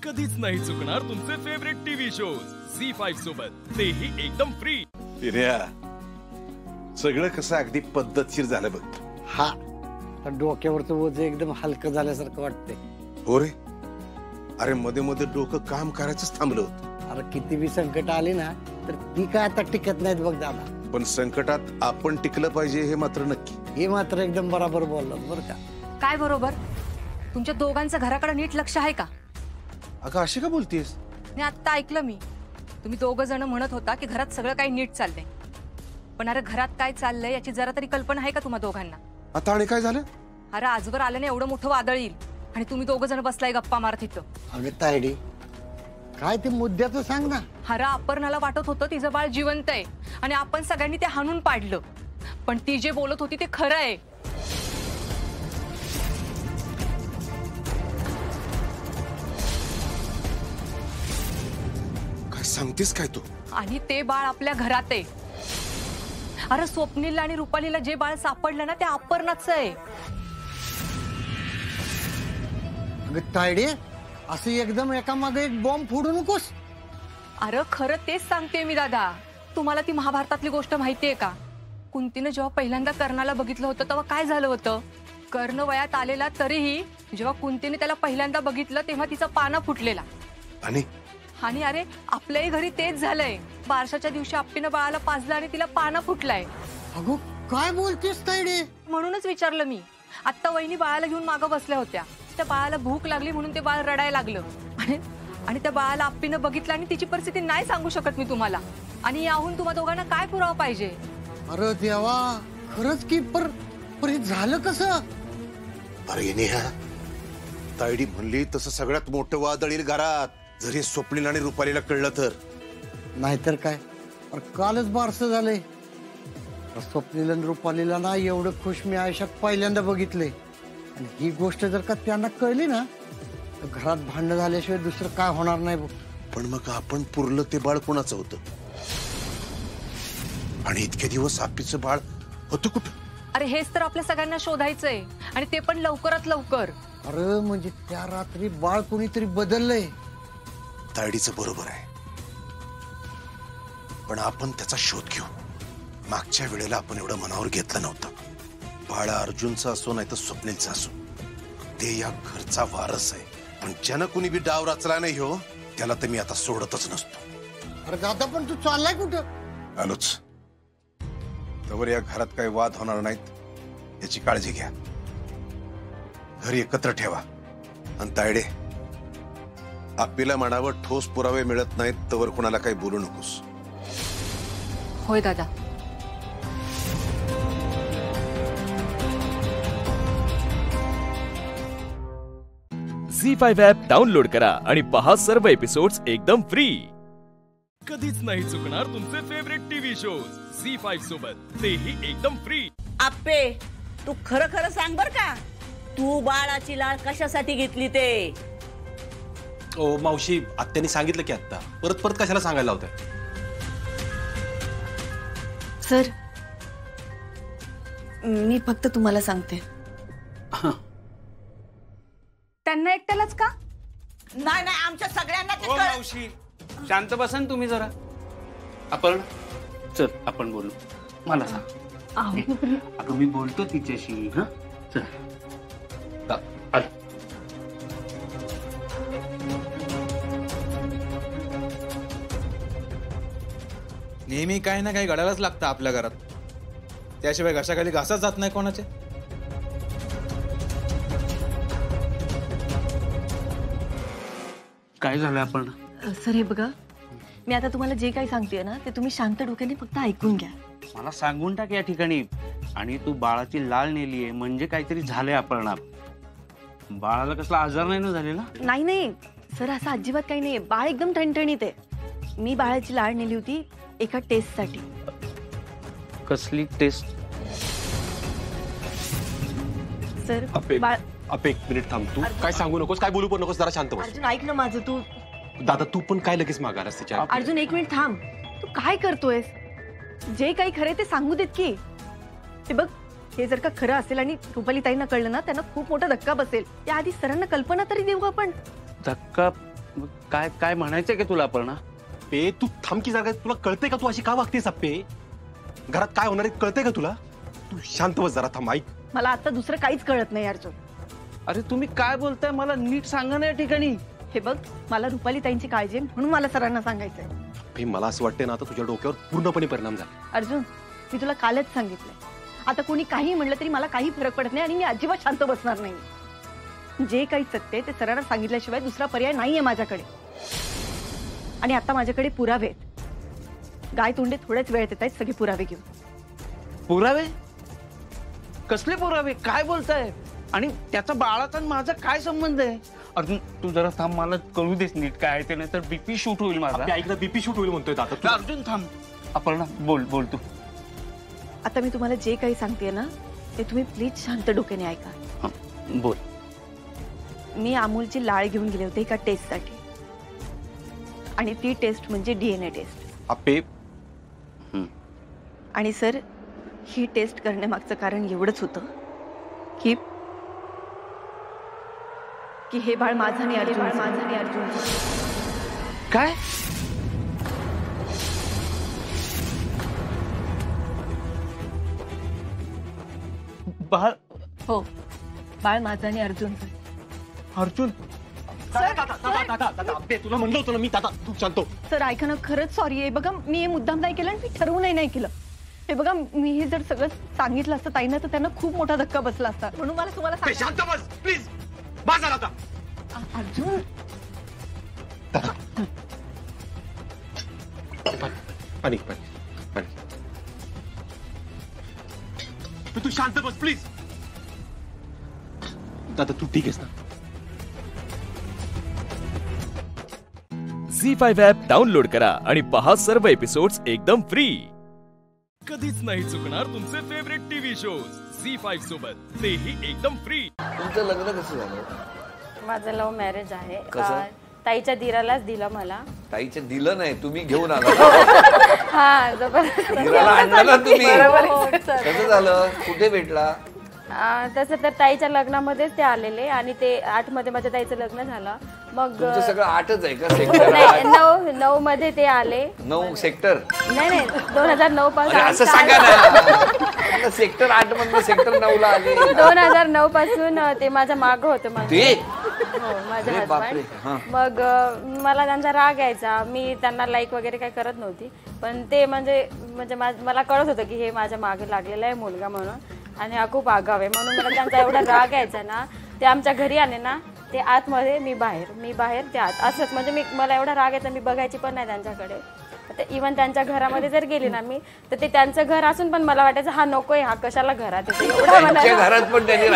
कधीच नाही चुकणार तुमचे फेवरेट टीव्ही शोज झी5 सोबत, तेही एकदम फ्री. पिर्या, सगळं कसं अगदी पद्धतशीर झालं बघ. हा, पण डोक्यावरचं ओझं एकदम हलकं झाल्यासारखं वाटतंय. हो रे, अरे मध्ये मध्ये डोकं काम करायचंच थांबलं होतं. अरे किती बी संकट आली ना तर ती काय आता टिकत नाहीत बघ दादा. पण संकटात आपण टिकलं पाहिजे हे मात्र नक्की. हे मात्र एकदम बरोबर बोललात बरं का. काय बरोबर? तुमच्या दोघांचं घराकडे नीट लक्ष आहे का? अगं अशी का बोलतीयस? मी आत्ता ऐकलं मी. तुम्ही दोघं जण म्हणत होता की घरात सगळं काही नीट चाललंय, पण अरे घरात काय चाललंय याची जरा तरी कल्पना आहे का तुम्हा दोघांना? आता आणि काय झालं? अरे आजवर आलं ना एवढं मोठं वादळ येईल आणि तुम्ही दोघं जण बसलाय गप्पा मारत इथं. अगं तायडी, काय ते मुद्द्याचं सांग ना. अरे अपर्णाला वाटत होतं तिचं बाळ जिवंत आहे आणि आपण सगळ्यांनी ते हाणून पाडलं, पण ती जे बोलत होती ते खरं आहे. काय सांगतेस काय तू? आणि ते बाळ आपल्या घरात आहे. अरे स्वप्नील आणि रुपालीला जे बाळ सापडलं ना ते अपर्णाचं आहे. अगं तायडी, असं एकदम एका मागे एक बॉम्ब फोडू नकोस. अरे खरं तेच सांगते मी दादा. तुम्हाला ती महाभारतातली गोष्ट माहितीये का? कुंतीनं जेव्हा पहिल्यांदा कर्णाला बघितलं होतं तेव्हा काय झालं होतं? कर्ण वयात आलेला तरीही जेव्हा कुंतीने त्याला पहिल्यांदा बघितलं तेव्हा तिचा पाना फुटलेला. आणि अरे आपल्याही घरी तेच झालंय. बारशाच्या दिवशी आप्पीनं बाळाला पाजलं आणि तिला पाना फुटलाय. अगो काय बोलतेस तायडी? म्हणूनच विचारलं मी. आत्ता वहिनी बाळाला घेऊन मागं बसल्या होत्या. त्या बाळाला भूक लागली म्हणून ते बाळ रडायला लागलं आणि त्या बाळाला आप्पीनं बघितलं आणि तिची परिस्थिती नाही सांगू शकत मी तुम्हाला. आणि याहून तुम्हा दोघांना काय पुरावा पाहिजे? अरे देवा, खरंच की. पर हे झालं कसं? अरे नेहा, तायडी म्हणली तसं सगळ्यात मोठं वादळ येईल घरात. जरी स्वप्नील आणि रुपालीला कळलं तर. नाहीतर काय, अरे कालच बारसं झालंय. स्वप्नील आणि रुपालीला ना एवढं खुश मी आयुष्यात पहिल्यांदा बघितले. आणि ही गोष्ट जर का त्यांना कळली ना तर घरात भांडण झाल्याशिवाय दुसरं काय होणार नाही बघ. पण मग आपण पुरलं ते बाळ कोणाचं होतं? आणि इतके दिवस आप्पीचं बाळ होतं कुठं? अरे हेच तर आपल्या सगळ्यांना शोधायचंय आणि ते पण लवकरात लवकर. अरे म्हणजे त्या रात्री बाळ कोणीतरी बदललंय. तायडीचं बरोबर आहे, पण आपण त्याचा शोध घेऊ. मागच्या वेळेला आपण एवढं मनावर घेतलं नव्हतं. बाळा अर्जुनचा असो नाही तर स्वप्नीलचा असो, ते या घरचा वारस आहे. पण ज्यानं कुणी बी डाव रचला नाही हो, त्याला तर मी आता सोडतच नसतो. अरे दादा, पण तू चाललाय कुठं? आलोच. तवर या घरात काही वाद होणार नाहीत याची काळजी घ्या. घरी एकत्र ठेवा. आणि तायडे, आप्पीला म्हणावं ठोस पुरावे मिळत नाहीत तवर कोणाला काही बोलू नकोस. होय दादा. झी5 ॲप डाउनलोड करा आणि पहा सर्व एपिसोड्स एकदम फ्री. कधीच नाही चुकणार तुमचे फेवरेट टीव्ही शोज झी5 सोबत, तेही एकदम फ्री. आप्पे, तू खरं खरं सांग बर का, तू बाळाची लाळ कशासाठी घेतली ते? ओ मावशी, आत्याने सांगितलं की आत्ता. परत परत कशाला सांगायला होतं? सर, मी फक्त तुम्हाला सांगते. त्यांना एकट्यालाच का? नाही नाही, आमच्या सगळ्यांना ते ओ मावशी, शांत बसा ना तुम्ही जरा. आपण चल, आपण बोलू. मला सांग. अगं मी बोलतो तिच्याशी. हा चल. नेहमी काही ना काही घडायलाच लागतं आपल्या घरात. त्याशिवाय घशाखाली घासाच जात नाही कोणाचे. काय झालं आपण? सर हे बघा, मी आता तुम्हाला जे काही सांगते ना ते तुम्ही शांत डोक्याने फक्त ऐकून घ्या. मला सांगून टाक या ठिकाणी. आणि तू बाळाची लाळ नेलीये म्हणजे काहीतरी झालंय आपण. बाळाला कसला आजार नाही ना झालेला? नाही नाही सर, असं अजिबात काही नाही. बाळ एकदम ठणठणीत आहे. मी बाळाची लाळ नेली होती एका टेस्टसाठी. कसली टेस्ट? सर बाळ, एक मिनिट थांब. तू काय सांगू नकोस, काय बोलू पण नकोस. जरा शांत बस. अर्जुन ऐक ना माझं. तू दादा, तू पण काय लगेच मागायलास तिच्या? अर्जुन एक मिनिट थांब. तू काय करतोयस? जे काही खरंय ते सांगू देत की. ते बघ, हे जर का खरं असेल आणि रुपाली ताईंना कळलं ना त्यांना खूप मोठा धक्का बसेल. त्याआधी सरांना कल्पना तरी देऊ आपण. धक्का काय काय म्हणायचंय का तुला अपर्णा? पे तू थांबकी जागा, तुला कळतंय का तू अशी का वागतेस अप्पे? घरात काय होणार आहे कळतंय का तुला? तू शांत बस जरा, थांब, ऐक. मला आता दुसरं काहीच कळत नाही अर्जुन. अरे तुम्ही काय बोलताय, मला नीट सांगा ना या ठिकाणी. हे बघ, मला रुपाली ताईंची काळजी आहे म्हणून मला सरांना सांगायचंय. पे मला असं वाटतंय ना आता तुझ्या डोक्यावर पूर्णपणे परिणाम झाला. अर्जुन, मी तुला कालच सांगितलंय, आता कोणी काही म्हणलं तरी मला काही फरक पडत नाही आणि मी अजिबात शांत बसणार नाही. जे काही सत्य ते सरांना सांगितल्याशिवाय दुसरा पर्याय नाहीये माझ्याकडे. आणि आता माझ्याकडे पुरावे आहेत. गाय तोंडे थोड्याच वेळेत येत आहेत सगळे पुरावे घेऊन. पुरावे? कसले पुरावे? काय बोलताय? आणि त्याचा बाळाचा आणि माझा काय संबंध आहे? अर्जुन तू जरा थांब, मला कळू देस नीट काय आहे ते, नाही तर बीपी शूट होईल माझा. ऐक ना, बीपी शूट होईल म्हणतोय आता तू. अर्जुन थांब. अपर्णा बोल बोल तू. आता मी तुम्हाला जे काही सांगते ना ते तुम्ही प्लीज शांत डोक्याने ऐका. बोल. मी अमूलची लाळ घेऊन गेले होते एका टेस्टसाठी आणि ती टेस्ट म्हणजे DNA टेस्ट. अप्पे, आणि सर ही टेस्ट करण्यामागचं कारण एवढंच होतं की हे बाळ माझं आणि अर्जुन. काय? बाळ? हो, बाळ माझं आणि अर्जुन. अर्जुन? तुला म्हणलं होतं ना मी, दादा तू शांत हो. सर ऐका ना, खरंच सॉरी आहे. बघा मी हे मुद्दाम नाही केलं आणि मी ठरवूनही नाही केलं. हे बघा, मी हे जर सगळं सांगितलं असतं ताईंना तर त्यांना खूप मोठा धक्का बसला असता. म्हणून मला तुम्हाला शांत बस प्लीज. बस झाला आता. अर्जुन पाणी पाणी पाणी. तू शांत बस प्लीज. दादा तू ठीक आहेस ना? झी5 ॲप डाउनलोड करा आणि पहा सर्व एपिसोड्स एकदम फ्री. कधीच नाही चुकणार तुमचे फेवरेट टीव्ही शोज झी5 सोबत, तेही एकदम फ्री. तुमचं लग्न कसं झालं? माझं लव्ह मॅरेज आहे. कसं? ताईच्या दिरालाच दिलं मला. ताईचं दिलं नाही, तुम्ही घेऊन आला. हा, जबरदस्त. दिराला आणलं ना तुम्ही? हो, कसं झालं? कुठे भेटला? तसं तर ताईच्या लग्नामध्येच ते आलेले आणि ते 8 मध्ये माझ्या ताईचं लग्न झालं. मग तुमचं सगळं 8च आहे का? सेक्टर नाही, 9 मध्ये ते आले. 9 सेक्टर? नाही 2009 पासून. असं सांगा ना, सेक्टर 8 मधनं सेक्टर 9 ला आले. 2009 पासून ते माझ्या मागं होतं. माझे अरे बापरे. हसबंड. मग मला त्यांचा राग यायचा. मी त्यांना लाईक वगैरे काही करत नव्हती, पण ते म्हणजे मला कळत होतं की हे माझ्या मागे लागलेला आहे मुलगा म्हणून आणि हा खूप आगाव आहे म्हणून मला त्यांचा एवढा राग यायचा ना. ते आमच्या घरी आले ना, ते आतमध्ये मी बाहेर ते आत असंच. म्हणजे मला एवढा राग यायचा, मी बघायची पण नाही त्यांच्याकडे. इव्हन त्यांच्या घरामध्ये जर गेली ना मी, तर ते त्यांचं घर असून पण मला वाटायचं हा नकोय, हा कशाला घरात येतो. एवढा मला घरात पण त्यांनी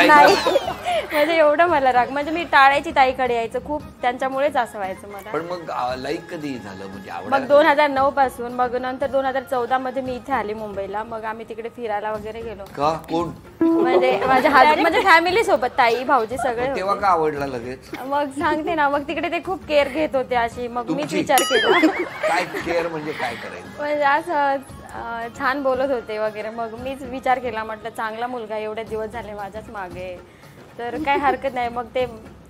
म्हणजे एवढं मला राग, म्हणजे मी टाळायची ताईकडे यायचं खूप, त्यांच्यामुळेच असं व्हायचं मला. पण मग लाईक कधी झालं म्हणजे? मग 2009 पासून. मग नंतर 2014 मध्ये मी इथे आली मुंबईला. मग आम्ही तिकडे फिरायला वगैरे गेलो. का? कोण? म्हणजे म्हणजे फॅमिली सोबत, ताई भाऊजी सगळे. तेव्हा का आवडला लगेच? मग सांगते ना, मग तिकडे ते खूप केअर घेत होते अशी. मग मीच विचार केला काय केअर म्हणजे काय करायचं, म्हणजे असं छान बोलत होते वगैरे. मग मीच विचार केला, म्हटलं चांगला मुलगा, एवढे दिवस झाले माझ्याच मागे, तर काय हरकत नाही. मग ते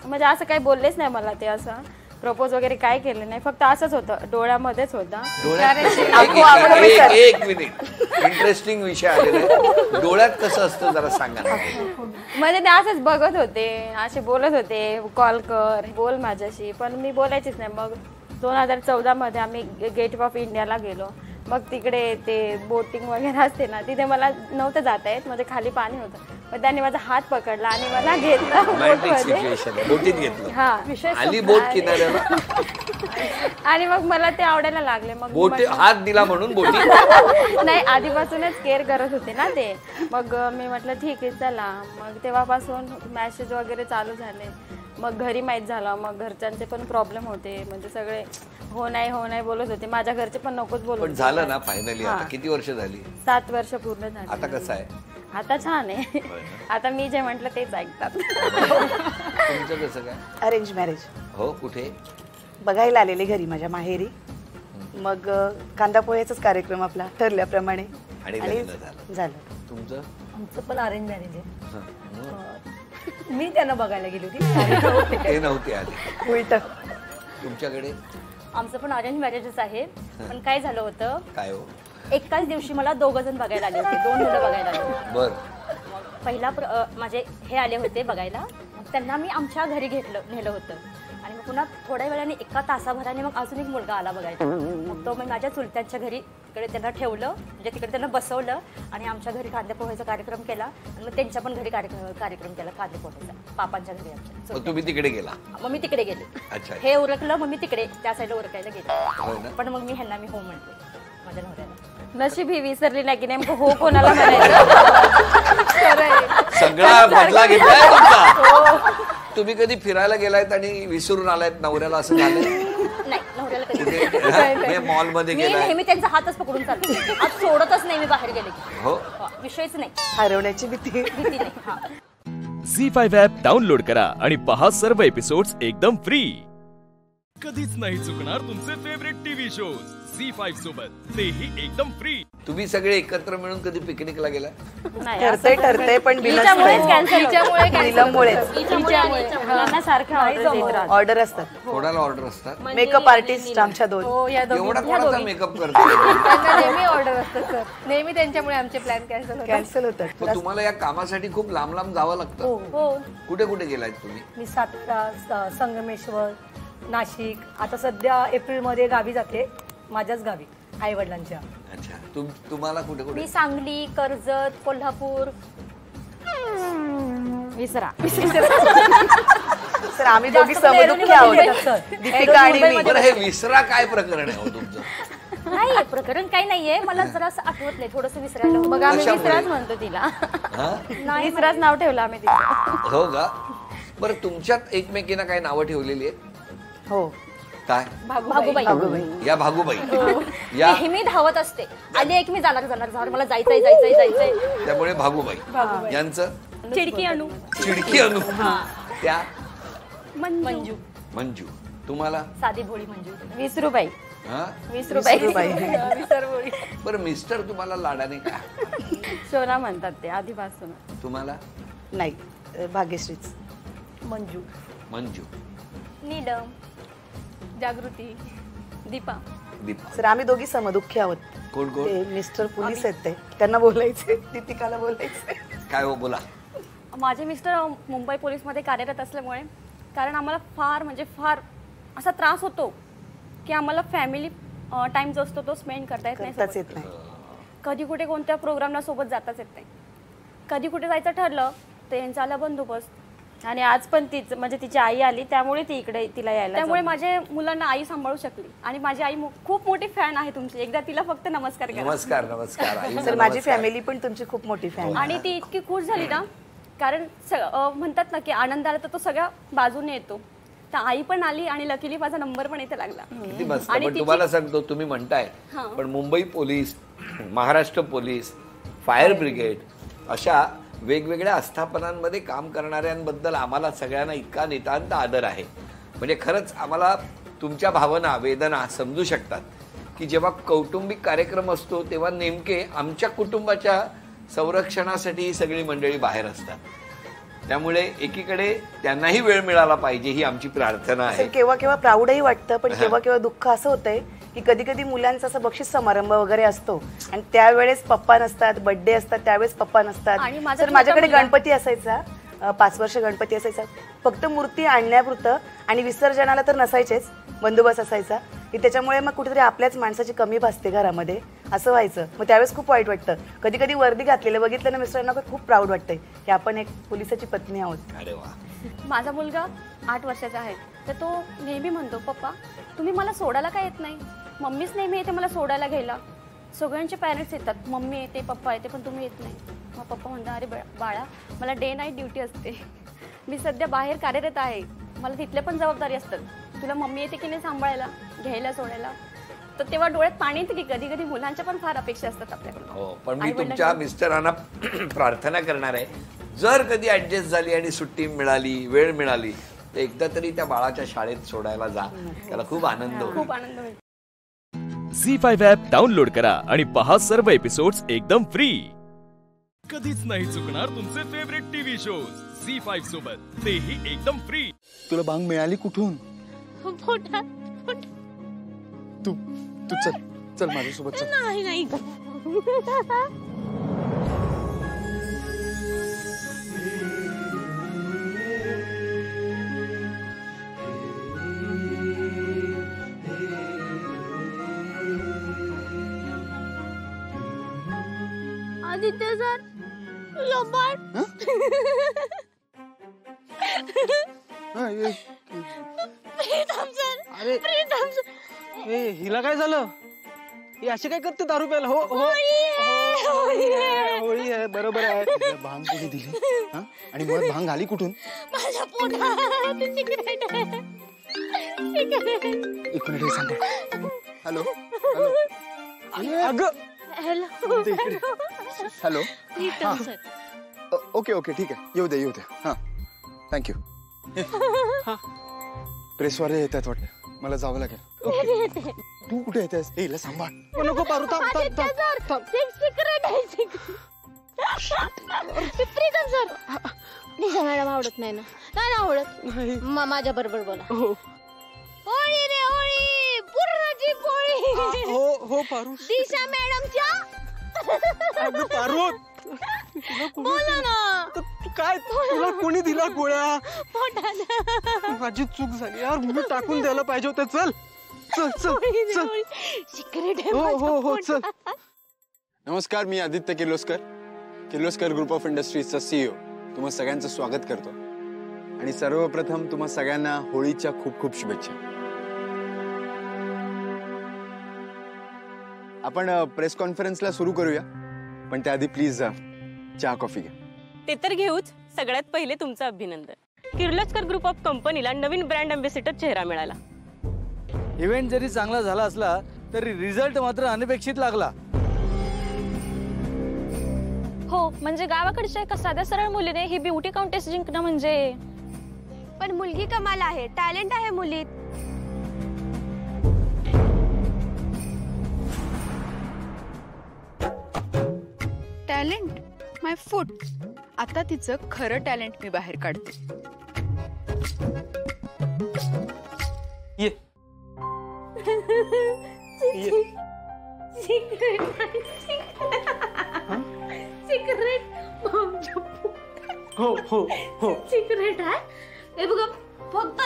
म्हणजे असं काही बोललेच नाही मला, ते असं प्रपोज वगैरे काय केलं नाही, फक्त असंच होतं, डोळ्यामध्येच होता. एक मिनिट, इंटरेस्टिंग विषय आलेला आहे. डोळ्यात कसं असतं जरा सांगा ना. म्हणजे ते असंच बघत होते, असे बोलत होते, कॉल कर, बोल माझ्याशी, पण मी बोलायचीच नाही. मग 2014 मध्ये आम्ही गेट ऑफ इंडियाला गेलो. मग तिकडे ते बोटिंग वगैरे असते ना, तिथे मला नव्हतं जाता येत, म्हणजे खाली पाणी होतं. मग त्यांनी माझा हात पकडला आणि मला घेतला बोटीत घेतलं. आली बोट किनाऱ्याला आणि मग मला ते आवडायला लागले. मग बोट हात दिला म्हणून बोटी नाही, आधीपासूनच केअर करत होते ना ते. मग मी म्हटलं ठीक आहे चला. मग तेव्हापासून मॅसेज वगैरे चालू झाले. मग घरी माहीत झालं. मग घरच्यांचे पण प्रॉब्लेम होते, म्हणजे सगळे हो नाही बोलत होते. माझ्या घरचे पण नकोच बोलत. पण झालं ना फायनली. आता किती वर्ष झाली? 7 वर्ष पूर्ण झाली. आता कसं आहे? आता छान आहे. आता मी जे म्हटलं तेच ऐकतात. तुमचं कसं काय? Arrange marriage. हो, कुठे? बघायला आलेले घरी माझ्या माहेरी. मग कांदा पोह्याचाच कार्यक्रम आपला ठरल्याप्रमाणे आणि झालं. तुमचं? आमचं पण अरेंज मॅरेज आहे. मी त्यांना बघायला गेली होती, ते नव्हते आले. उलट तुमच्याकडे? आमचं पण अरेंज मॅरेजच आहे. पण काय झालं होतं, काय हो? एकाच दिवशी मला 2 जण बघायला आले होते, 2 मुलं बघायला आले होते. बर. पहिला माझे हे आले होते बघायला, मग त्यांना मी आमच्या घरी नेलं होतं. आणि मग पुन्हा थोड्या वेळाने 1 तासाभराने मग अजून एक मुलगा आला बघायला. मग तो मी माझ्या चुलत्यांच्या घरी तिकडे त्यांना ठेवलं, म्हणजे तिकडे त्यांना बसवलं आणि आमच्या घरी कांदे पोह्याचा कार्यक्रम केला. आणि मग त्यांच्या पण घरी कार्यक्रम केला कांदे पोह्याचा, पापांच्या घरी आमच्या. मग तुम्ही तिकडे गेला? मग मी तिकडे गेले. अच्छा. हे उरकलं, मग मी तिकडे त्या साईडला उरकायला गेले. पण मग मी ह्यांना मी हो म्हटले माझ्या नवऱ्याला. नशीब ही विसरली नाही की नेमकं हो कोणाला म्हणायचं. सगळा बदला घेतलाय तुमचा. तुम्ही कधी फिरायला गेलायत आणि विसरून आलायत नवऱ्याला, असं झालं? नाही, नवऱ्याला कधी मॉल मध्ये मी गेलाय? नेहमी त्यांचा हातच पकडून चालतो. आज सोडतच नाही मी बाहेर गेले की. हो, विषयच नाही, हरवण्याची भीती नाही. हा. झी5 ॲप डाउनलोड करा आणि पहा सर्व एपिसोड्स एकदम फ्री. कधीच नाही चुकणार तुमचे फेवरेट टीव्ही शोज झी5 सोबत, तेही एकदम फ्री. तुम्ही सगळे एकत्र मिळून कधी पिकनिकला गेला? ठरतंय पण ऑर्डर असतात. कोणाला ऑर्डर असतात? मेकअप आर्टिस्ट आमच्या 2. एवढा कोणाचा मेकअप करतो? नेहमी ऑर्डर असतात सर, नेहमी त्यांच्यामुळे आमचे प्लॅन कॅन्सल होतात. मग तुम्हाला या कामासाठी खूप लांब लांब जावं लागतं? हो. कुठे कुठे गेलायत तुम्ही? मी सातारा, संगमेश्वर, नाशिक. आता सध्या एप्रिलमध्ये गावी जाते, माझ्याच गावी, आई वडिलांच्या. अच्छा. तुम्हाला कुठे कुठे? मी सांगली, कर्जत, कोल्हापूर. विसरा. सर आम्ही दोघी समदुःखी आहोत, दीपिका आणि मी. बरं, हे विसरा काय प्रकरण आहे तुमचं? नाही, प्रकरण काही नाहीये, मला जरा आठवत नाही, थोडस विसरायला. मग आम्ही विसराच म्हणतो तिला. विसराच नाव ठेवलं आम्ही तिला. हो का? बरं, तुमच्यात एकमेकींना काही नावं ठेवलेली आहेत? हो. काय? भागूबाई. या भागूबाई या नेहमी धावत असते, आली एक मी जाणार, मला जायचंय. त्यामुळे भागूबाई. यांचं? चिडकी अनु. त्या? मंजू. तुम्हाला? साधी भोळी मंजू. विसरूबाई. बरं, मिस्टर तुम्हाला लाडाने का? सोना म्हणतात ते आधीपासून. तुम्हाला? नाही, भाग्यश्रीच. मंजू. नीलम, जागृती, दीपा. सर आम्ही दोघी समदुःखी आहोत. कोण? ते मिस्टर पोलीस आहेत, ते त्यांना बोलायचे, दीपिकाला बोलायचे. काय हो, बोला. माझे मिस्टर मुंबई पोलीसमध्ये कार्यरत असल्यामुळे, कारण आम्हाला फार असा त्रास होतो की आम्हाला फॅमिली टाइम जो असतो तो स्पेंड करता येत नाही. कधी कुठे कोणत्या प्रोग्रामला सोबत जाताच येत नाही. कधी कुठे जायचं ठरलं तर यांचा आला बंदोबस्त. आणि आज पण तीच म्हणजे तिची आई आली, त्यामुळे ती इकडे तिला यायला. त्यामुळे माझ्या मुलांना आई सांभाळू शकली. आणि माझी आई खूप मोठी फॅन आहे तुमची, एकदा तिला फक्त नमस्कार करा. नमस्कार. सर माझी फॅमिली पण तुमची खूप मोठी फॅन. आणि ती इतकी खुश झाली ना, कारण म्हणतात ना की आनंद आला तर तो सगळ्या बाजूने येतो. तर आई पण आली आणि लकीली माझा नंबर पण इथे लागला. किती मस्त. पण तुम्हाला सांगतो, तुम्ही म्हणताय पण Mumbai police, Maharashtra police, fire brigade अशा वेगवेगळ्या आस्थापनांमध्ये काम करणाऱ्यांबद्दल आम्हाला सगळ्यांना इतका नितांत आदर आहे. म्हणजे खरंच आम्हाला तुमच्या भावना, वेदना समजू शकतात की जेव्हा कौटुंबिक कार्यक्रम असतो तेव्हा नेमके आमच्या कुटुंबाच्या संरक्षणासाठी ही सगळी मंडळी बाहेर असतात. त्यामुळे एकीकडे त्यांनाही वेळ मिळाला पाहिजे ही आमची प्रार्थना आहे. केव्हा केव्हा प्राऊडही वाटतं, पण केव्हा केव्हा दुःख असं होतंय की कधी कधी मुलांचा असं बक्षीस समारंभ वगैरे असतो आणि त्यावेळेस पप्पा नसतात, बर्थडे असतात त्यावेळेस पप्पा नसतात. तर माझ्याकडे गणपती असायचा, 5 वर्ष गणपती असायचा, फक्त मूर्ती आणण्यापुरतं, आणि विसर्जनाला तर नसायचेच, बंदोबस्त असायचा. की त्याच्यामुळे मग कुठेतरी आपल्याच माणसाची कमी भासते घरामध्ये, असं व्हायचं. मग त्यावेळेस खूप वाईट वाटतं. कधी कधी वर्दी घातलेलं बघितलं ना मिस्टरांना खूप प्राऊड वाटतंय की आपण एक पोलिसाची पत्नी आहोत. अरे वा. माझा मुलगा 8 वर्षाचा आहे, तर तो नेहमी म्हणतो, पप्पा तुम्ही मला सोडायला काय येत नाही? मम्मीच नेहमी येते मला सोडायला घ्यायला. सगळ्यांचे पॅरेंट्स येतात, मम्मी येते, पप्पा येते, पण तुम्ही येत नाही. मग पप्पा म्हणतात, अरे बाळा मला डे नाईट ड्युटी असते, मी सध्या बाहेर कार्यरत आहे, मला तिथल्या पण जबाबदारी असतात. तुला मम्मी येते की नाही सांभाळायला, घ्यायला, सोडायला? तर तेव्हा डोळ्यात पाणी येतं की कधी कधी मुलांच्या पण फार अपेक्षा असतात आपल्याकडे. हो, पण मी तुमच्या मिस्टरांना प्रार्थना करणार आहे, जर कधी ऍडजस्ट झाली आणि सुट्टी मिळाली, वेळ मिळाली, तर एकदा तरी त्या बाळाच्या शाळेत सोडायला जा, त्याला खूप आनंद होईल. खूप आनंद होईल. झी5 ॲप डाउनलोड करा आणि पहा सर्व एपिसोड्स एकदम फ्री. कधीच नाही चुकणार तुमचे फेवरेट टीव्ही शोज झी5 सोबत, तेही एकदम फ्री. तुला बांग मिळाली कुठून? तू चल चल माझ्यासोबत चल. नाही नाही आदित्य सर लंबाड प्रीतम सर अरे प्रीतम सर हिला काय झालं? ही अशी काय करते दारू प्यायला? हो हो होळी आहे बरोबर आहे. भांग कुठे दिली आणि मुळात भांग आली कुठून? माझ्या पोटात सिगरेट आहे. एक मिनिट सांग. हॅलो अगं hello hello Pritam sir okay okay ठीक आहे येऊ दे हा थँक्यू. प्रेसवाले येतात वाटतं मला जावं लागेल. तू कुठे येतेस? हिला सांभाळ. नको पारू सिगरेट आहे प्रीतम सर निशा मॅडम आवडत नाही ना? नाही आवडत. माझ्या बरोबर बोला. होळी रे होळी पूर्णाची पोळी. हो पारू. दिशा मॅडमच्या पारू बोला ना. काय तुला कोणी दिला गोळ्या? पोटात माझी चूक झाली यार. मी टाकून द्यायला पाहिजे होतं. चल चल चल चल. सिगरेट हो चल. नमस्कार मी आदित्य किर्लोस्कर ग्रुप ऑफ इंडस्ट्रीजचा CEO तुम्हा सगळ्यांचं स्वागत करतो आणि सर्वप्रथम तुम्हा सगळ्यांना होळीच्या खूप खूप शुभेच्छा. आपण प्रेस कॉन्फरन्सला सुरू करूया पण त्याआधी प्लीज चहा कॉफी घ्या. ते तर घेऊच. सगळ्यात पहिले तुमचं अभिनंदन. किर्लोस्कर ग्रुप ऑफ कंपनीला नवीन ब्रँड अँबॅसेडर चेहरा मिळाला. इव्हेंट जरी चांगला झाला असला तरी रिझल्ट मात्र अनपेक्षित लागला. हो म्हणजे गावाकडच्या एका साध्या सरळ मुलीने ही ब्युटी कॉन्टेस्ट जिंकणं म्हणजे. पण मुलगी कमाल आहे. टॅलेंट आहे मुलीत. टॅलेंट माय फूट. आता तिचं खरं टॅलेंट मी बाहेर काढते. ये सिगरेट हो हो हो सिगरेट आहे. हे बघा फक्त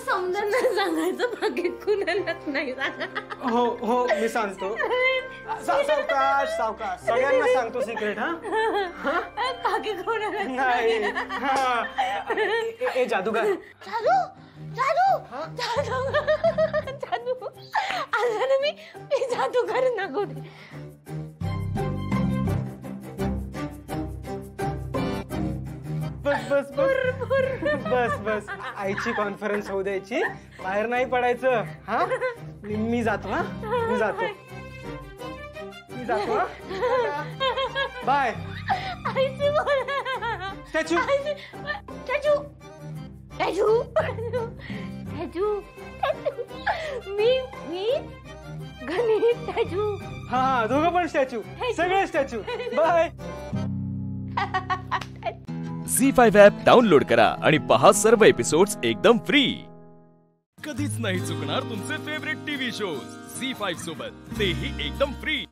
समजून नाही सांगायचं. बाकी कुणालाच नाही सांगा. हो हो मी सांगतो. सावकाश सगळ्यांना सांगतो सिक्रेट. हा बाकी कोणाला नाही. ए जादूगार आता मी जादूगार नको. बस बस आईची कॉन्फरन्स होऊ द्यायची. बाहेर नाही पडायचं. हा मी जातो. मी जातो. बाय. स्टॅच्यू मी गणेश स्टॅच्यू. हा दोघं पण स्टॅच्यू. सगळे स्टॅच्यू. बाय. झी5 ॲप डाउनलोड करा आणि पहा सर्व एपिसोड्स एकदम फ्री. कधीच नाही चुकणार तुमचे फेवरेट टीव्ही शोज झी5 सोबत, तेही एकदम फ्री.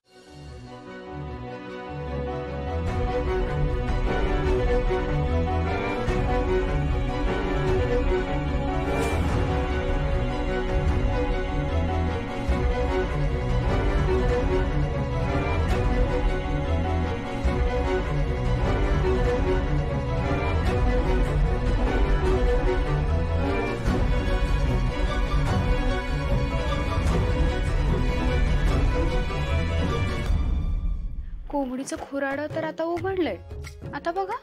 कोंबडीचं खुराडं तर आता उघडलंय. आता बघा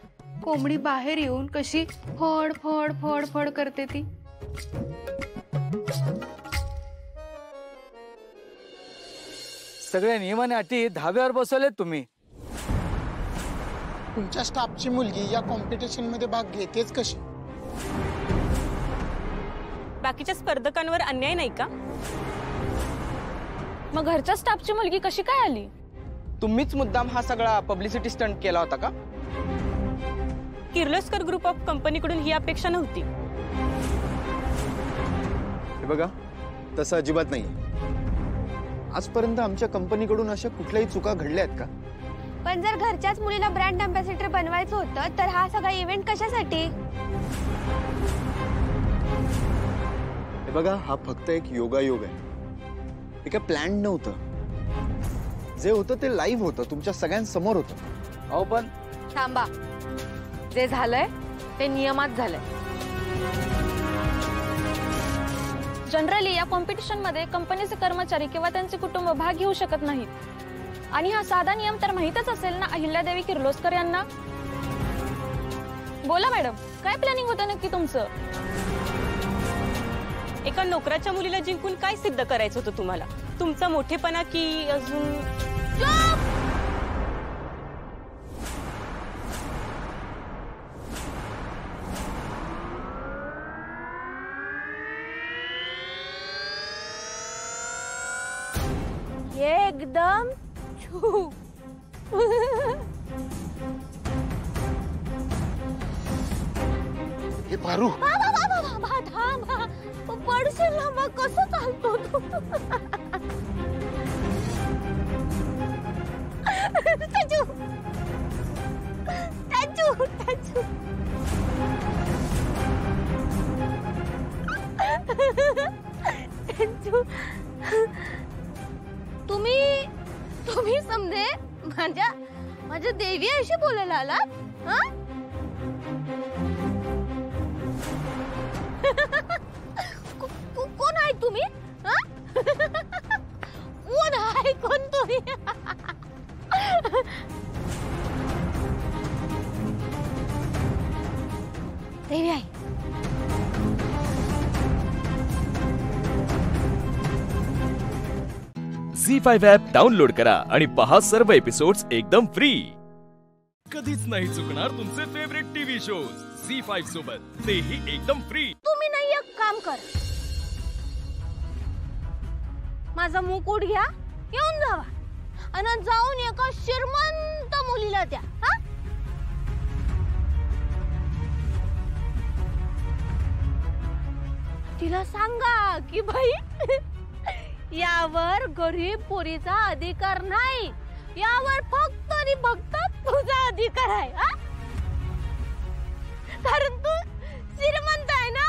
कोंबडी बाहेर येऊन कशी फड फड फड फड करते ती. सगळ्या नियमाने अटी धाब्यावर बसवलेत तुम्ही. तुमच्या स्टाफची मुलगी या कॉम्पिटिशन मध्ये भाग घेतेच कशी? बाकीच्या स्पर्धकांवर अन्याय नाही का? मग घरच्या स्टाफची मुलगी कशी काय आली? तुम्हीच मुद्दाम हा सगळा पब्लिसिटी स्टंट केला होता का? किर्लोस्कर ग्रुप ऑफ कंपनीकडून ही अपेक्षा नव्हती. बघा, तसं अजिबात नाही. आजपर्यंत आमच्या कंपनीकडून अशा कुठल्याही चुका घडल्या आहेत का? पण जर घरच्याच मुलीला ब्रँड अँबॅसेडर बनवायचं होतं तर हा सगळा इव्हेंट कशासाठी? हे बघा, हा फक्त एक योगायोग आहे. हे काय प्लॅन नव्हतं. जे होतं ते लाईव्ह होतं, तुमच्या सगळ्यांसमोर होतं. अहो पण थांबा, जे झालंय ते नियमात झालंय. जनरली या कॉम्पिटिशन मध्ये कंपनीचे कर्मचारी किंवा त्यांचे कुटुंब भाग घेऊ शकत नाहीत. आणि हा साधा नियम तर माहीतच असेल ना अहिल्यादेवी किर्लोस्कर यांना. बोला मॅडम, काय प्लॅनिंग होतं नक्की तुमचं? एका नोकराच्या मुलीला जिंकून काय सिद्ध करायचं होतं तुम्हाला? तुमचा मोठेपणा की अजून? एकदम छू. हे पारू, पडशील ना मग. कसं चालतो तू? त्याचू त्याचू त्याचू त्याचू तुम्ही समजे माझ्या देवी अशी बोलायला आलात? कोण आहे तुम्ही? कोण आहे कोण तुम्ही? देवी आहे. झी5 ॲप डाउनलोड करा आणि पहा सर्व एपिसोड्स एकदम फ्री. कधीच नाही चुकणार तुमचे फेवरेट टीव्ही शोज झी5 सोबत, तेही एकदम फ्री. तुम्ही नाही एक काम कर, माझा मुकुट घ्या, येऊन जावा आणि जाऊन एका श्रीमंत मुलीला द्या. तिला सांगा की भाई यावर गरीब पोरीचा अधिकार नाही, यावर फक्त आणि फक्त तुझा अधिकार आहे. कारण तू श्रीमंत आहे ना.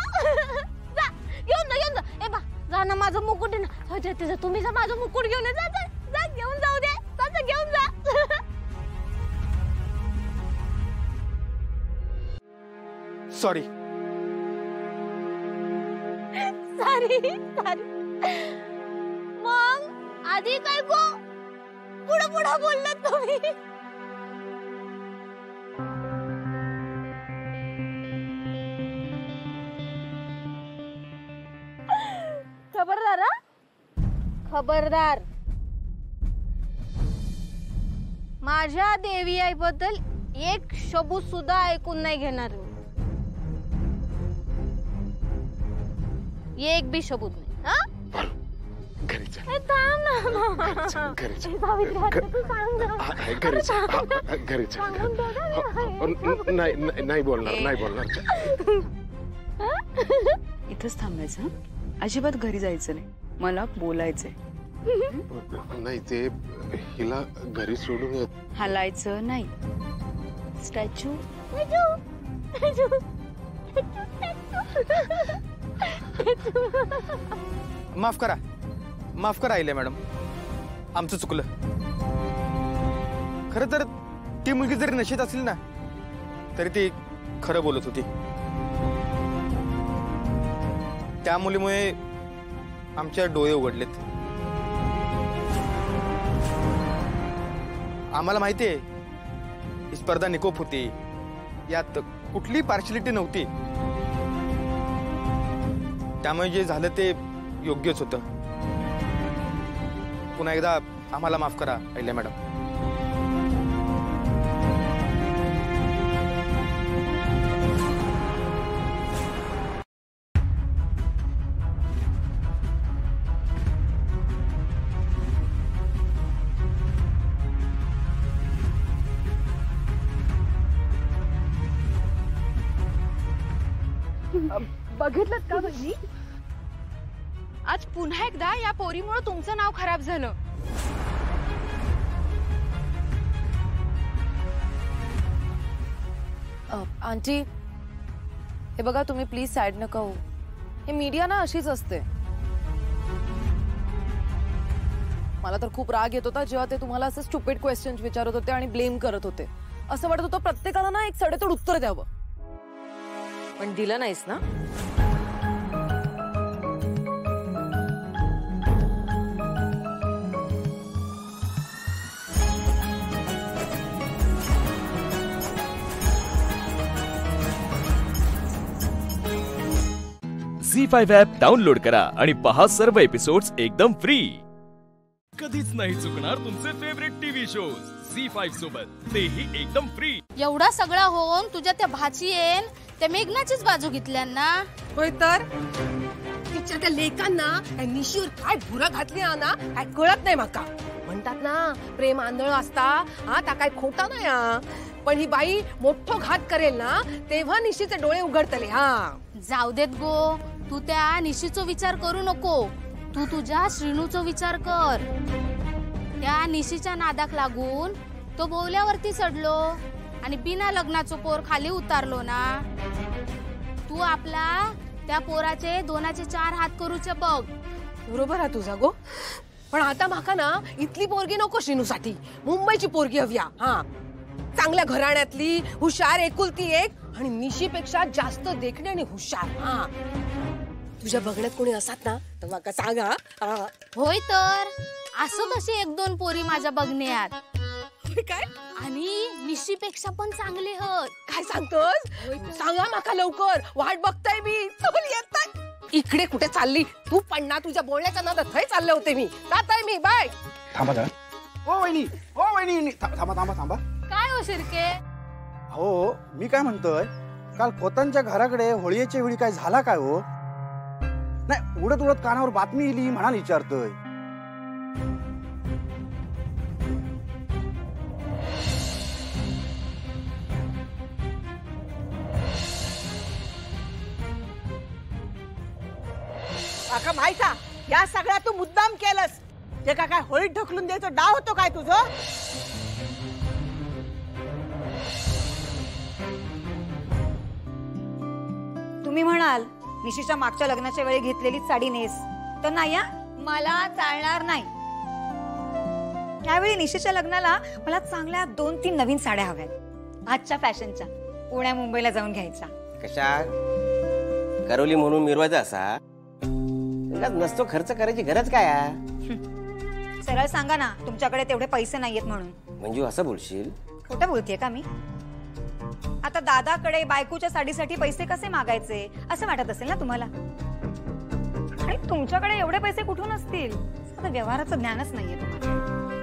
जा घेऊन जा. ए बा जा ना, माझं मुकुट आहे ना. तिचं तुम्ही जा, माझं मुकुट घेऊन जा. जा घेऊन जाऊ दे. जा घेऊन जा. सॉरी. मग आधी काय गो पुढं बोललात तुम्ही? खबरदार, माझ्या देवी आईबद्दल एक शब्द सुद्धा ऐकून नाही घेणार मी. एक बी शब्द नाही. नाही बोलणार. इथंच थांबायचं, अजिबात घरी जायचं नाही. मला बोलायचंय. नाही, ते हिला घरी सोडून हलायचं नाही. स्टॅच्यू. माफ करा आईले मॅडम, आमचं चुकलं. खरं तर ती मुलगी जरी नशेत असेल ना तरी ती खरं बोलत होती. त्या मुलीमुळे आमच्या डोळे उघडलेत. आम्हाला माहिती आहे ही स्पर्धा निकोप होती, यात कुठली पार्शलिटी नव्हती. त्यामुळे जे झालं ते योग्यच होतं. पुन्हा एकदा आम्हाला माफ करा अहिल्या मॅडम. बघितलं का बहिणी? आज पुन्हा एकदा या पोरीमुळे तुमचं नाव खराब झालं. आंटी हे बघा, तुम्ही प्लीज सॅड नका हो. हे मीडिया ना अशीच असते. मला तर खूप राग येत होता जेव्हा ते तुम्हाला असे स्टुपिड क्वेश्चन्स विचारत होते आणि ब्लेम करत होते. असं वाटत होतं प्रत्येकाला ना एक सडेतोड उत्तर द्यावं, पण दिलं नाहीस ना. झी5 ॲप डाउनलोड करा आणि पहा सर्व एपिसोड्स एकदम फ्री. कधीच नाही चुकणार तुमचे फेवरेट टीव्ही शोज झी5 सोबत, तेही एकदम फ्री. एवढा सगळा होऊन तुझ्या त्या भाचीयेन त्या मेघनाचीच बाजू घेतल्याना. होय तर तिच्या त्या लेकांना निशीवर काय भुरा घातली ना काय कळत नाही. माका म्हणतात ना प्रेम आंधळ असता, हा त्या काय खोटा नाही. पण ही बाई मोठो घात करेल ना तेव्हा निशीचे डोळे उघडतले. हा जाऊ देत गो, तू त्या निशीचो विचार करू नको. तू तुझ्या श्रीनूचो विचार कर. त्या निशीच्या नादाक लागून तो बोवल्यावरती चढलो आणि बिना लग्नाचो पोर खाली उतारलो ना. तू आपला त्या पोराचे 2चे 4 हात करूचे बघ. बरोबर आहे तुझा गो, पण आता माका ना इथली पोरगी नको श्रीनूसाठी, मुंबईची पोरगी हव्या. हा चांगल्या घराण्यातली, हुशार, एकुलती एक आणि निशीपेक्षा जास्त देखणे आणि हुशार. हा तुझ्या बघण्यात कोणी असतात ना तर माका सांगा. होय तर असं कशी 1-2 पोरी माझ्या बघण्यात. काय आणि निशीपेक्षा पण चांगले हत. काय सांगतोस? सांगा माका लवकर, वाट बघताय मी. इकडे कुठे चालली तू? पण्णा तुझ्या बोलण्याच्या नादात थंय चालले होते मी. जाताय मी. बाय. थांबा जरा. ओ वहिनी थांबा. काय हो शिर्के? हो मी काय म्हणतोय, काल खोतांच्या घराकडे होळीच्या वेळी काय झाला काय हो? नाही उडत कानावर बातमी इली म्हणा विचारतोय. काका माहिता या सगळ्या तू मुद्दाम केलंस. जे काय होळीत ढकलून द्यायचं डाव होतो काय तुझं? तुम्ही म्हणाल निशीच्या मागच्या लग्नाच्या वेळी घेतलेली साडी नेस, तर नाही मला चालणार नाही. त्यावेळी निशीच्या लग्नाला मला चांगल्या 2-3 नवीन साड्या हव्यात, आजच्या फॅशनच्या, पुण्या मुंबईला जाऊन घ्यायच्या. कशा करवली म्हणून मिरवायचा असा नसतो खर्च करायची गरज काय? सरळ सांगा ना तुमच्याकडे तेवढे पैसे नाहीयेत म्हणून. म्हणजे असं बोलशील? खोटं बोलतेय का मी? आता दादाकडे बायकोच्या साडीसाठी पैसे कसे मागायचे असं वाटत असेल ना तुम्हाला. आणि तुमच्याकडे एवढे पैसे कुठून असतील? आता व्यवहाराचं ज्ञानच नाहीये तुम्हाला.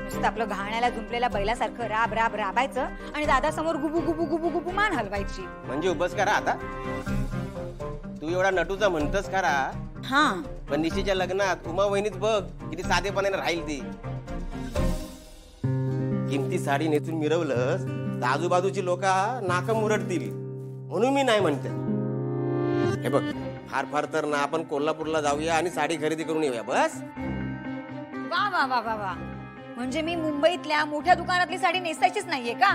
नुसतं आपलं घाण्याला जुंपलेल्या बैलासारखं राबायचं आणि दादा समोर गुबू मान हलवायची. म्हणजे उभच करा आता. तू एवढा नटूचा म्हणतस करा. हा पण निशीच्या लग्नात उमा वहिनीच बघ किती साधेपणाने राहील ती. किमती साडी नेसून मिरवलंस तर आजूबाजूची लोक नाक मुरडतील, म्हणून मी नाही म्हणते. हे बघ फार तर ना आपण कोल्हापूरला जाऊया आणि साडी खरेदी करून येऊया बस. वा वा वा वा वा, म्हणजे मी मुंबईतल्या मोठ्या दुकानातली साडी नेसायचीच नाहीये का?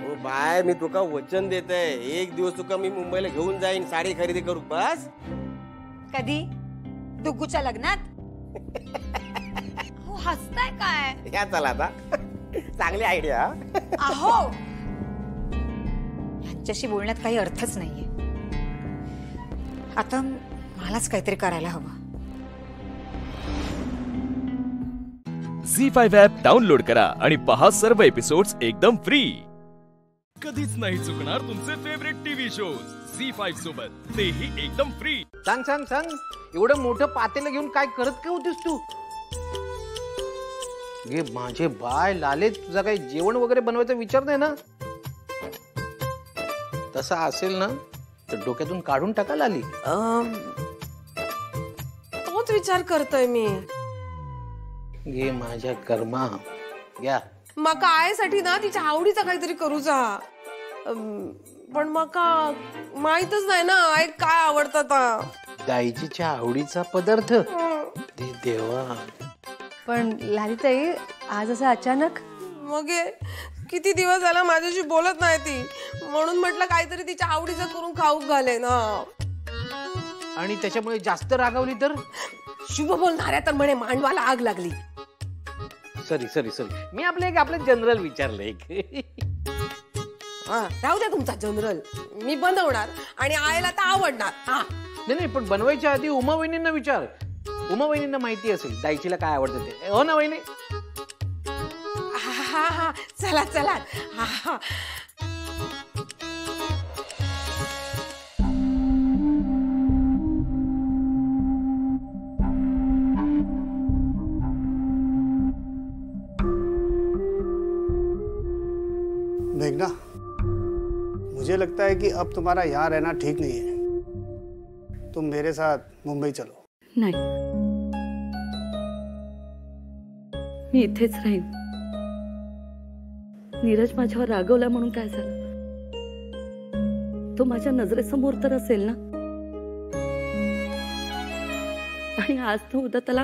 हो बाय, मी तुका वचन देते, एक दिवस तुका मी मुंबईला घेऊन जाईन साडी खरेदी करू बस. कधी? दुग्गूच्या लग्नात? हो हसताय काय? या चला आता, चांगली आयडिया. अहो यांच्याशी बोलण्यात काही अर्थच नाहीये. आता मलाच काहीतरी करायला हवं. झी5 ॲप डाउनलोड करा आणि पहा सर्व एपिसोड्स एकदम फ्री. कधीच नाही चुकणार तुमचे फेवरेट टीव्ही शोज झी5 सोबत, तेही एकदम फ्री. सांग एवढं मोठं पातेलं घेऊन काय करत काय होतीस तू? गे माझे बाय लाले, तुझा काही जेवण वगैरे बनवायचा विचार नाही ना? तसा असेल ना तर डोक्यातून काढून टाकायला आली. तोच विचार करतोय मी. गे माझ्या कर्मा घ्या. मका आईसाठी ना तिच्या आवडीचा काहीतरी करूचा, पण मका माहितच नाही ना आई काय आवडतात. दाईजीच्या आवडीचा पदार्थ केव्हा? पण लालीताई आज असं अचानक? मग किती दिवस झाला माझ्याशी बोलत नाही ती, म्हणून म्हटलं काहीतरी तिच्या आवडीचं करून खाऊ घाले ना. आणि त्याच्यामुळे जास्त रागावली तर? शुभ बोलणाऱ्या तर म्हणे मांडवाला आग लागली. सॉरी मी आपलं जनरल विचारलं एक. राहू द्या तुमचा जनरल, मी बनवणार आणि आईला तर आवडणार. नाही पण बनवायच्या आधी उमा वहिनींना विचार. उमा वहिनींना माहिती असेल दायचीला काय आवडतं ते. हो ना वहिनी? हा चला चला. हा मेघना, मुझे लगता है कि अब तुम्हारा यहाँ रहना ठीक नहीं है. तुम मेरे साथ मुंबई चलो. नाही, मी इथेच राहीन. नीरज माझ्यावर रागवला म्हणून काय झालं? तो माझ्या नजरेसमोर तर असेल ना. आणि आज तर उद्या त्याला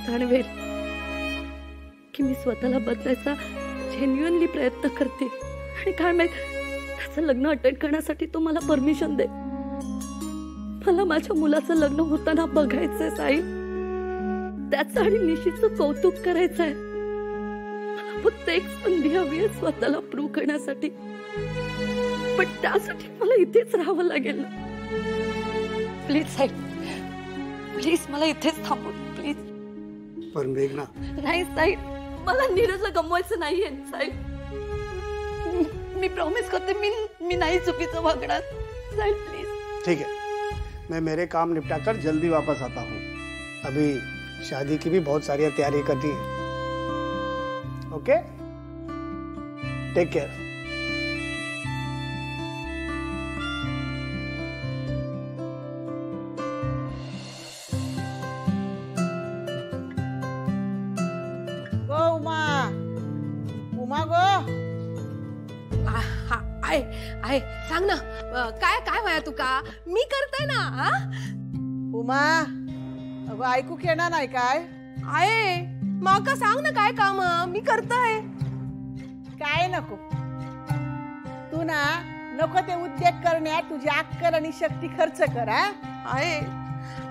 जाणवेल की मी स्वतःला बदलायचा जेन्युइनली प्रयत्न करते. आणि काय माहित त्याचं लग्न अटेंड करण्यासाठी तो मला परमिशन दे. मला माझ्या मुलाचं लग्न होताना बघायचंय साई. त्याचं आणि निशीचं कौतुक करायचंय. मला फक्त एक संधी हवी आहे स्वतःला प्रूव्ह करण्यासाठी. पण त्यासाठी मला इथेच राहावं लागेल ना. प्लीज साई, प्लीज मला इथेच थांबव प्लीज. पण मेघना. नाही साई, मला नीरजला गमवायचं नाहीये साई. मी प्रॉमिस करते मी नाही चुकीचं वागणार. साई प्लीज. ठीक है, मैं मेरे काम निपटाकर जल्दी वापस आता हूँ. अभी शादी की भी बहुत सारी तैयारी करनी है. Okay, take care. आहे सांग ना. काय काय वया तुका? मी करते ना. उमा, अगं ऐकू येणार नाही काय? आहे माका सांग ना काय काम मी करताय. काय नको तू ना, नको ते उद्योग करण्यात तुझी अक्कल आणि शक्ती खर्च कर. आहे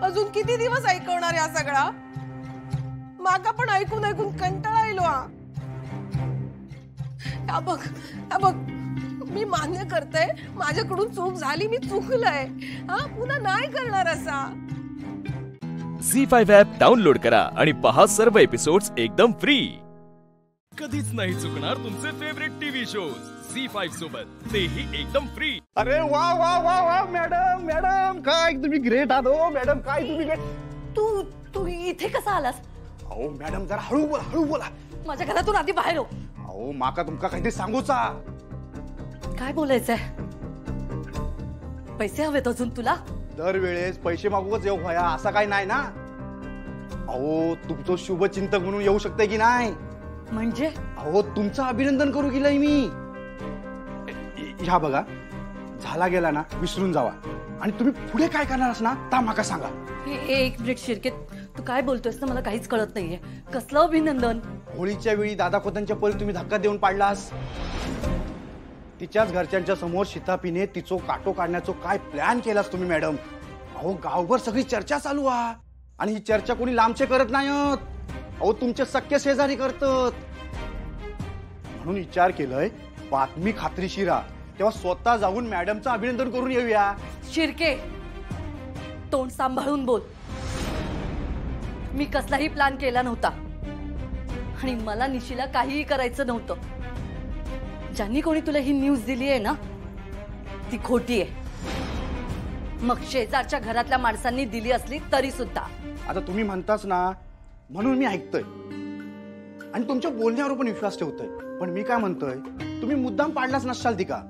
अजून किती दिवस ऐकवणार या सगळा? माका पण ऐकून ऐकून कंटाळा येलो. हा बघ मी मान्य करते माझ्याकडून चूक झाली. मी चुकलंय. पुन्हा नाही करणार असा. झी5 ॲप डाउनलोड करा आणि पहा सर्व एपिसोड्स एकदम फ्री. कधीच नाही चुकणार तुमचे फेवरेट टीव्ही शोज झी5 सोबत, तेही एकदम फ्री. अरे वा वा वा वा मॅडम काय तुम्ही ग्रेट आहात. हो मॅडम काय तुम्ही ग्रेट. तू इथे कसा आलास? अहो मॅडम जरा हळू बोला. माझ्या घरातून आधी बाहेर हो. अहो माका तुमका काहीतरी सांगूचा. काय बोलायचंय? पैसे हवेत अजून तुला? दरवेळेस पैसे मागूच येऊ भया असं काय नाही ना. अहो तुमचं शुभचिंतक म्हणून येऊ शकते की नाही? म्हणजे? अहो तुमचं अभिनंदन करू गेलंय मी. ह्या बघा, झाला गेला ना विसरून जावा. आणि तुम्ही पुढे काय करणार ना ता माका सांगा. एक मिनिट शिर्के, तू काय बोलतोयस ना मला काहीच कळत नाहीये. कसलं अभिनंदन? होळीच्या वेळी दादा खोतांच्या परी तुम्ही धक्का देऊन पाडलास. तिच्याच घरच्यांच्या समोर शितापीने तिचो काटो काढण्याचो काय प्लॅन केलास तुम्ही मॅडम. अहो गावभर सगळी चर्चा चालू आहे. आणि ही चर्चा कोणी लांबचे करत नाहीत. अहो तुमचे सख्य शेजारी करतात. म्हणून विचार केलंय बातमी खात्रीशीर आहे तेव्हा स्वतः जाऊन मॅडमचं अभिनंदन करून येऊया. शिर्के, तोंड सांभाळून बोल. मी कसलाही प्लॅन केला नव्हता आणि मला निशीला काहीही करायचं नव्हतं. ज्यांनी कोणी तुला ही न्यूज दिली आहे ना ती खोटी आहे. मग शेजारच्या घरातल्या माणसांनी दिली असली तरी सुद्धा. आता तुम्ही म्हणताच ना म्हणून मी ऐकतोय आणि तुमच्या बोलण्यावर पण विश्वास ठेवतोय. पण मी काय म्हणतोय, तुम्ही मुद्दाम पाडलाच नसशाल ती का?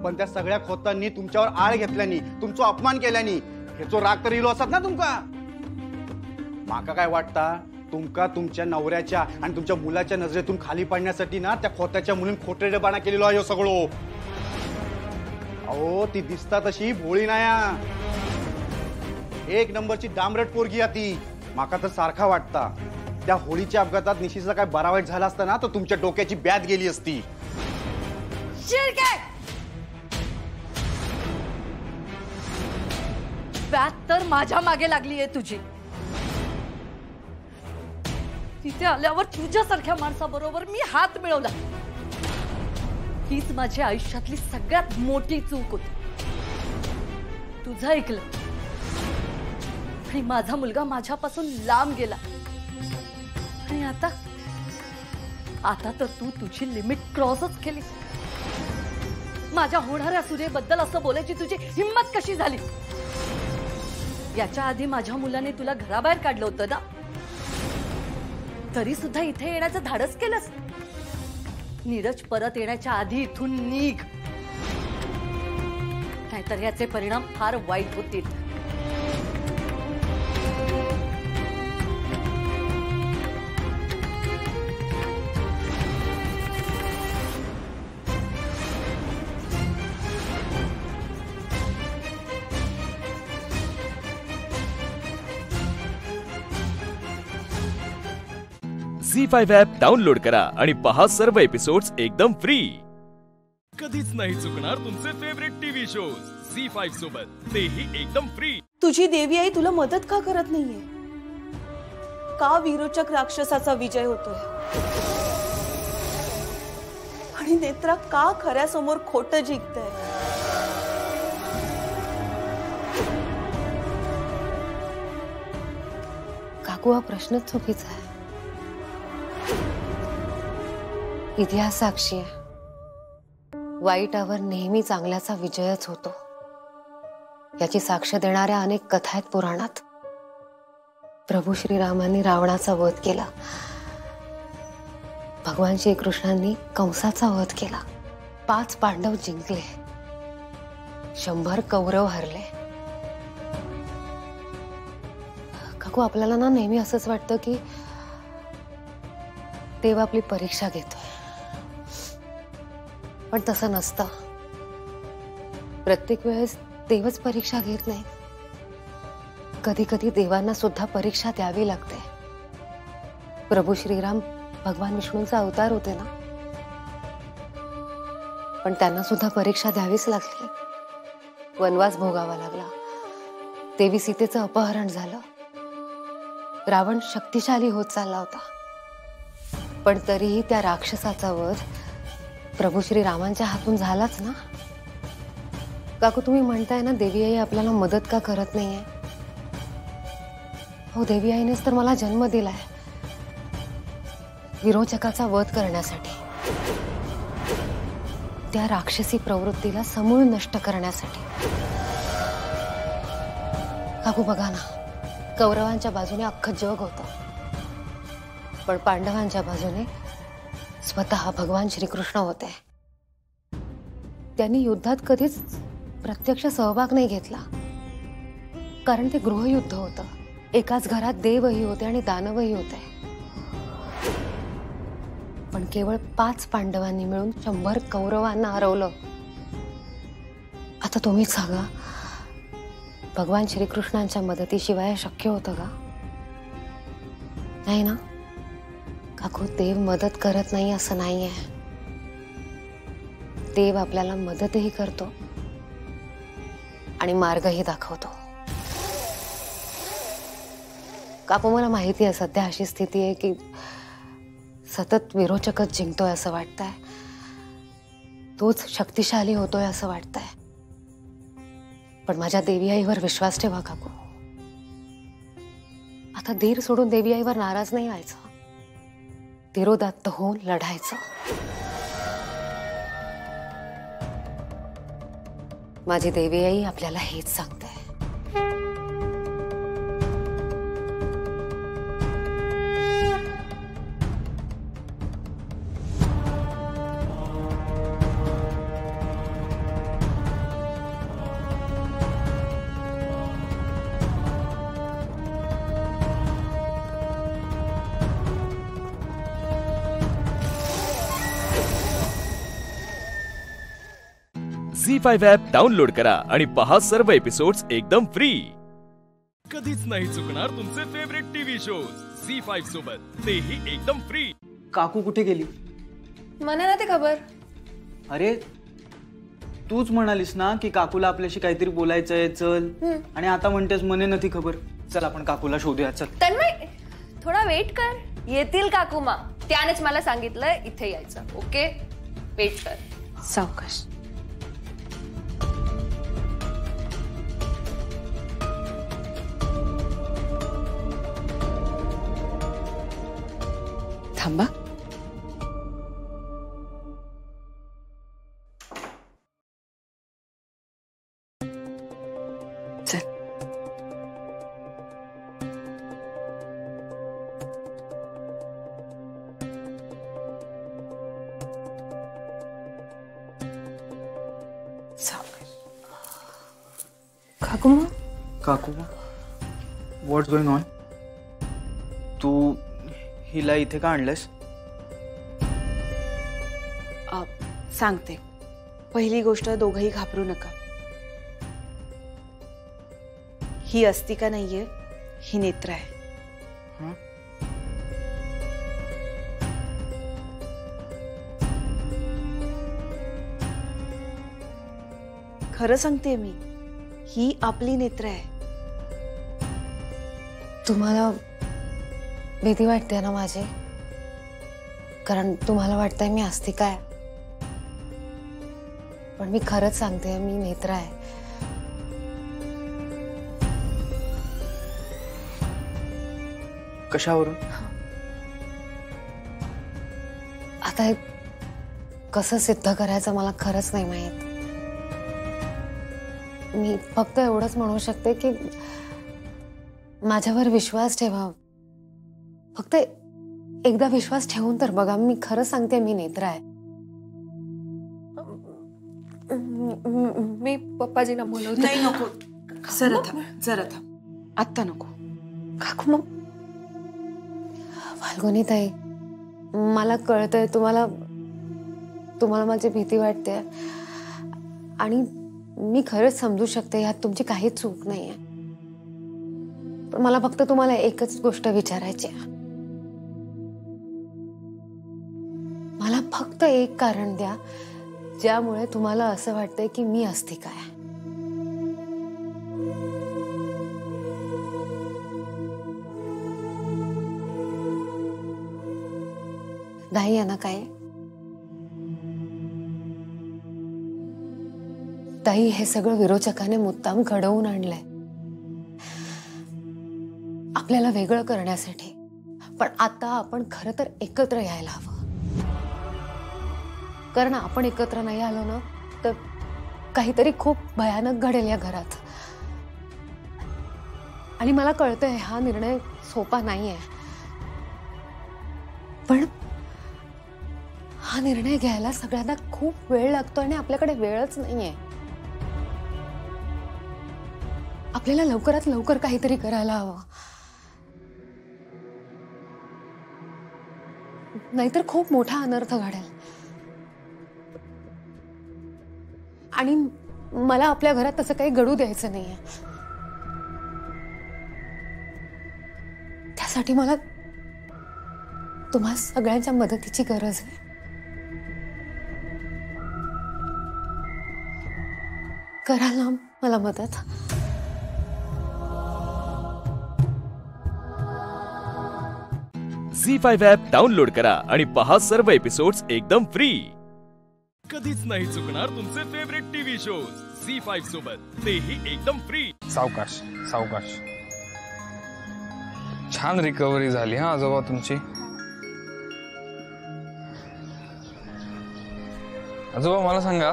पण त्या सगळ्या खोतांनी तुमच्यावर आळ घेतल्यानी, तुमचा अपमान केल्यानी ह्याचो राग तर इलो असत ना तुमका. माका काय वाटता, तुमका तुमच्या नवऱ्याच्या आणि तुमच्या मुलाच्या नजरेतून खाली पाडण्यासाठी ना त्या खोत्याच्या मुलीन खोटेडेपणा केलेलो आहे सगळं. अहो ती दिसता तशी भोळी नाया, एक नंबरची डांबरट पोरगी आहे ती. माका तर सारखा वाटता त्या होळीच्या अपघातात निशीचा काय बरा वाईट झाला असता ना तर तुमच्या डोक्याची बॅत गेली असती. बॅत तर माझ्या मागे लागली आहे तुझी. तिथे आल्यावर तुझ्यासारख्या माणसाबरोबर मी हात मिळवला. हीच माझ्या आयुष्यातली सगळ्यात मोठी चूक होती. तुझं ऐकलं आणि माझा मुलगा माझ्यापासून लांब गेला. आणि आता तर तू तुझी लिमिट क्रॉसच केली. माझ्या होणाऱ्या सूर्यबद्दल असं बोलायची तुझी हिम्मत कशी झाली? याच्या आधी माझ्या मुलाने तुला घराबाहेर काढलं होतं ना, तरी सुद्धा इथे येण्याचं धाडस केलंस. नीरज परत येण्याच्या आधी इथून निघ, नाहीतर याचे परिणाम फार वाईट होतील. झी5 ॲप डाउनलोड करा आणि पहा सर्व एपिसोड्स एकदम फ्री. कधीच नाही चुकणार तुमचे फेवरेट टीव्ही शोज झी5 सोबत, तेही एकदम फ्री. तुझी देवी आई तुला मदत का करत नाहीये? का विरोचक राक्षसाचा विजय होतोय? आणि नेत्रा का खऱ्या समोर खोटं जिंकतंय? काकू, हा प्रश्नच चुकीचा आहे. इतिहास साक्षी आहे, वाईटावर नेहमी चांगल्याचा विजयच होतो. याची साक्ष देणाऱ्या अनेक कथा आहेत पुराणात. प्रभू श्रीरामांनी रावणाचा वध केला, भगवान श्रीकृष्णांनी कंसाचा वध केला, 5 पांडव जिंकले, 100 कौरव हरले. काकू, आपल्याला ना नेहमी असंच वाटतं की देव आपली परीक्षा घेतोय, पण तसं नसतं. प्रत्येक वेळेस देवच परीक्षा घेत नाही. कधी कधी देवांना सुद्धा परीक्षा द्यावी लागते. प्रभू श्रीराम भगवान विष्णूंचा अवतार होते ना, पण त्यांना सुद्धा परीक्षा द्यावीच लागली. वनवास भोगावा लागला, देवी सीतेचं अपहरण झालं, रावण शक्तिशाली होत चालला होता, पण तरीही त्या राक्षसाचा वध प्रभू श्रीरामांच्या हातून झालाच ना. काकू, तुम्ही म्हणताय ना देवी आई आपल्याला मदत का करत नाहीये? हो, देवी आईनेच तर मला जन्म दिलाय, विरोचकाचा वध करण्यासाठी, त्या राक्षसी प्रवृत्तीला समूळ नष्ट करण्यासाठी. काकू बघा ना, कौरवांच्या बाजूने अख्खं जग होतं, पण पांडवांच्या बाजूने स्वतः भगवान श्रीकृष्ण होते. त्यांनी युद्धात कधीच प्रत्यक्ष सहभाग नाही घेतला, कारण ते गृहयुद्ध होतं. एकाच घरात देवही होते आणि दानवही होते, पण केवळ 5 पांडवांनी मिळून 100 कौरवांना हरवलं. आता तुम्हीच सांगा, भगवान श्रीकृष्णांच्या मदतीशिवाय शक्य होतं का? नाही ना. काकू, देव मदत करत नाही असं नाहीये. देव आपल्याला मदतही करतो आणि मार्गही दाखवतो. काकू, मला माहिती आहे सध्या अशी स्थिती आहे की सतत विरोचकच जिंकतोय असं वाटतंय, तोच शक्तिशाली होतोय असं वाटतंय, पण माझ्या देवी आईवर विश्वास ठेवा काकू. आता धीर सोडून देवी आईवर नाराज नाही व्हायचं, धीरोदात्त होऊन लढायचं. माझी देवी आई आपल्याला हेच सांगते. झी5 ॲप डाउनलोड करा आणि पहा सर्व एपिसोड्स एकदम फ्री. कधीच नाही चुकणार तुमचे फेवरेट टीव्ही शोज C5 सोबत, तेही एकदम फ्री. काकू कुठे गेली? मला ना ते खबर. अरे तूच म्हणालीस ना की काकूला आपल्याशी काहीतरी बोलायचंय, चल. आणि आता म्हणतेस मने नथी खबर. चल आपण काकूला शोधूया, चल. तन्मय थोडा वेट कर, येतील काकूमा. त्यानेच मला सांगितलं इथे यायचं. ओके वेट कर. सावकाश. थांबा. चल. काकूमा? काकूमा? व्हॉट्स गोइंग ऑन? तू हिला इथे का आणलंस? सांगते. पहिली गोष्ट, दोघंही घाबरू नका. ही अस्तिका नाहीये, ही नेत्र आहे. खरं सांगते मी, ही आपली नेत्र आहे. तुम्हाला भीती वाटते ना माझी? कारण तुम्हाला वाटतंय मी अस्तिका आहे, पण मी खरंच सांगते मी नेत्र आहे. कशावरून? आता हे कसं सिद्ध करायचं मला खरंच नाही माहित. मी फक्त एवढंच म्हणू शकते की माझ्यावर विश्वास ठेवा. फक्त एकदा विश्वास ठेवून तर बघा. मी खरं सांगते मी नेत्र आहे. मी पप्पाजींना बोलवते. नाही नको, जरा थांब, जरा थांब. आत्ता नको. काकू मग फाल्गुनी ताई, मला कळतंय तुम्हाला माझी भीती वाटते आणि मी खरंच समजू शकते यात तुमची काहीच चूक नाहीये. पण मला फक्त तुम्हाला एकच गोष्ट विचारायची आहे. मला फक्त एक कारण द्या ज्यामुळे तुम्हाला असं वाटतंय की मी अस्तिका आहे. नाही आहे ना काय? ताई, हे सगळं विरोचकाने मुद्दाम घडवून आणलंय आपल्याला वेगळं करण्यासाठी. पण आता आपण खरं तर एकत्र यायला हवं. कारण आपण एकत्र नाही आलो ना तर काहीतरी खूप भयानक घडेल या घरात. आणि मला कळतंय हा निर्णय सोपा नाहीये, पण हा निर्णय घ्यायला सगळ्यांना खूप वेळ लागतो आणि आपल्याकडे वेळच नाहीये. आपल्याला लवकरात लवकर काहीतरी करायला हवं, नाहीतर खूप मोठा अनर्थ घडेल. आणि मला आपल्या घरात तसं काही घडू द्यायचं नाहीये. त्यासाठी मला तुम्हा सगळ्यांच्या मदतीची गरज आहे. कराल ना मला मदत? C5 ॲप डाउनलोड करा आणि पहा सर्व एपिसोड्स एकदम फ्री. कधीच नाही चुकणार तुमचे फेवरेट टीव्ही शोज C5 सोबत, तेही एकदम फ्री. सावकाश सावकाश. छान रिकव्हरी झाली हा आजोबा तुमची. आजोबा मला सांगा,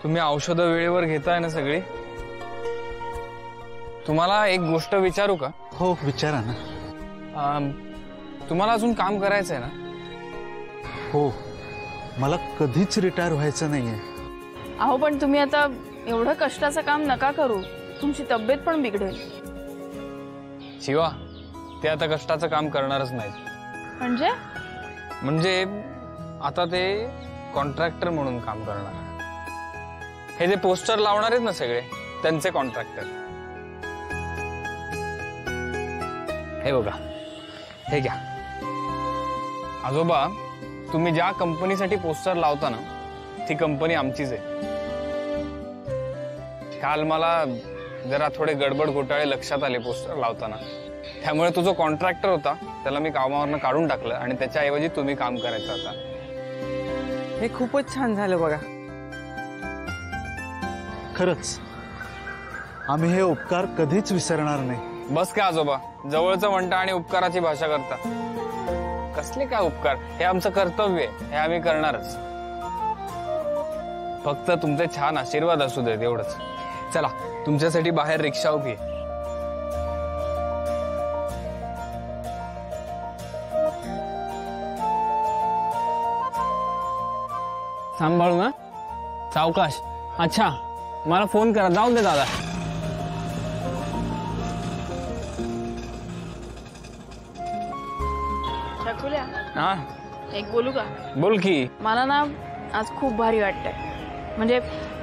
तुम्ही औषधं वेळेवर घेताय ना सगळी? तुम्हाला एक गोष्ट विचारू का? हो विचारा ना. तुम्हाला अजून काम करायचंय ना? हो, मला कधीच रिटायर व्हायचं नाहीये. अहो पण तुम्ही आता एवढं कष्टाचं काम नका करू, तुमची तब्येत पण बिघडेल. शिवा, ते आता कष्टाचं काम करणारच नाहीत. म्हणजे आता ते कॉन्ट्रॅक्टर म्हणून काम करणार. हे जे पोस्टर लावणार आहेत ना सगळे, त्यांचे कॉन्ट्रॅक्टर. हे बघा, हे घ्या. आजोबा, तुम्ही ज्या कंपनीसाठी पोस्टर लावता ना, ती कंपनी आमचीच आहे. काल मला जरा थोडे गडबड घोटाळे लक्षात आले पोस्टर लावताना, त्यामुळे तो जो कॉन्ट्रॅक्टर होता त्याला मी कामावरनं काढून टाकलं आणि त्याच्याऐवजी तुम्ही काम करायचं आता. हे खूपच छान झालं बघा. खरंच आम्ही हे उपकार कधीच विसरणार नाही. बस का आजोबा, जवळचं म्हणता आणि उपकाराची भाषा करता. कसले काय उपकार, हे आमचं कर्तव्य आहे, हे आम्ही करणारच. फक्त तुमचे छान आशीर्वाद असू देत, एवढंच. चला, तुमच्यासाठी बाहेर रिक्षा उभी आहे. सांभाळू ना, सावकाश. अच्छा, मला फोन करा. जाऊ दे दादा. छकुल्या, हा, एक बोलू का? बोल की. मला ना आज खूप भारी वाटतंय. म्हणजे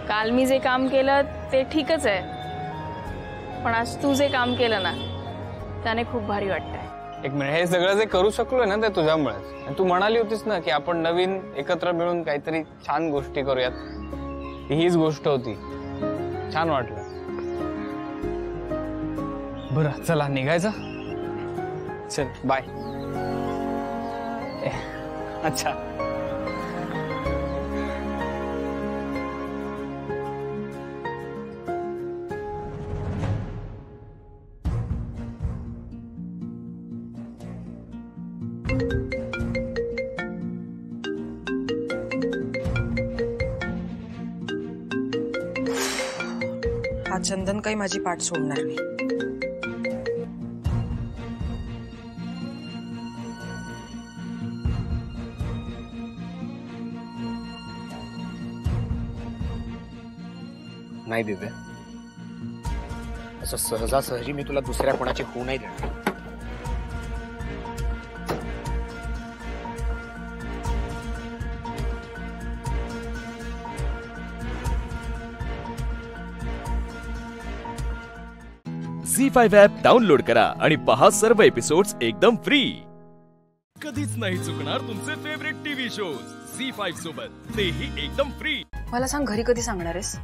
काल मी जे काम केलं ते ठीकच आहे, पण आज तू जे काम केलं ना त्याने खूप भारी वाटतंय. एक मिनिट, हे सगळं जे करू शकलोय ना ते तुझ्यामुळेच. तू म्हणाली होतीस ना की आपण नवीन एकत्र मिळून काहीतरी छान गोष्टी करूयात, हीच गोष्ट होती. छान वाटलं. बरं, चला निघायचं. चल, बाय. अच्छा. हा चंदन काही माझी पाठ सोडणार नाही. नाही दिव्या, असं सहजासहजी मी तुला दुसऱ्या कोणाची होऊ नाही देणार. झी5 ॲप डाउनलोड करा आणि पहा सर्व एपिसोड्स एकदम फ्री. कधीच नाही चुकणार तुमचे फेवरेट टीव्ही शोज झी5 सोबत, तेही एकदम फ्री. मला सांग, घरी कधी सांगणार आहेस?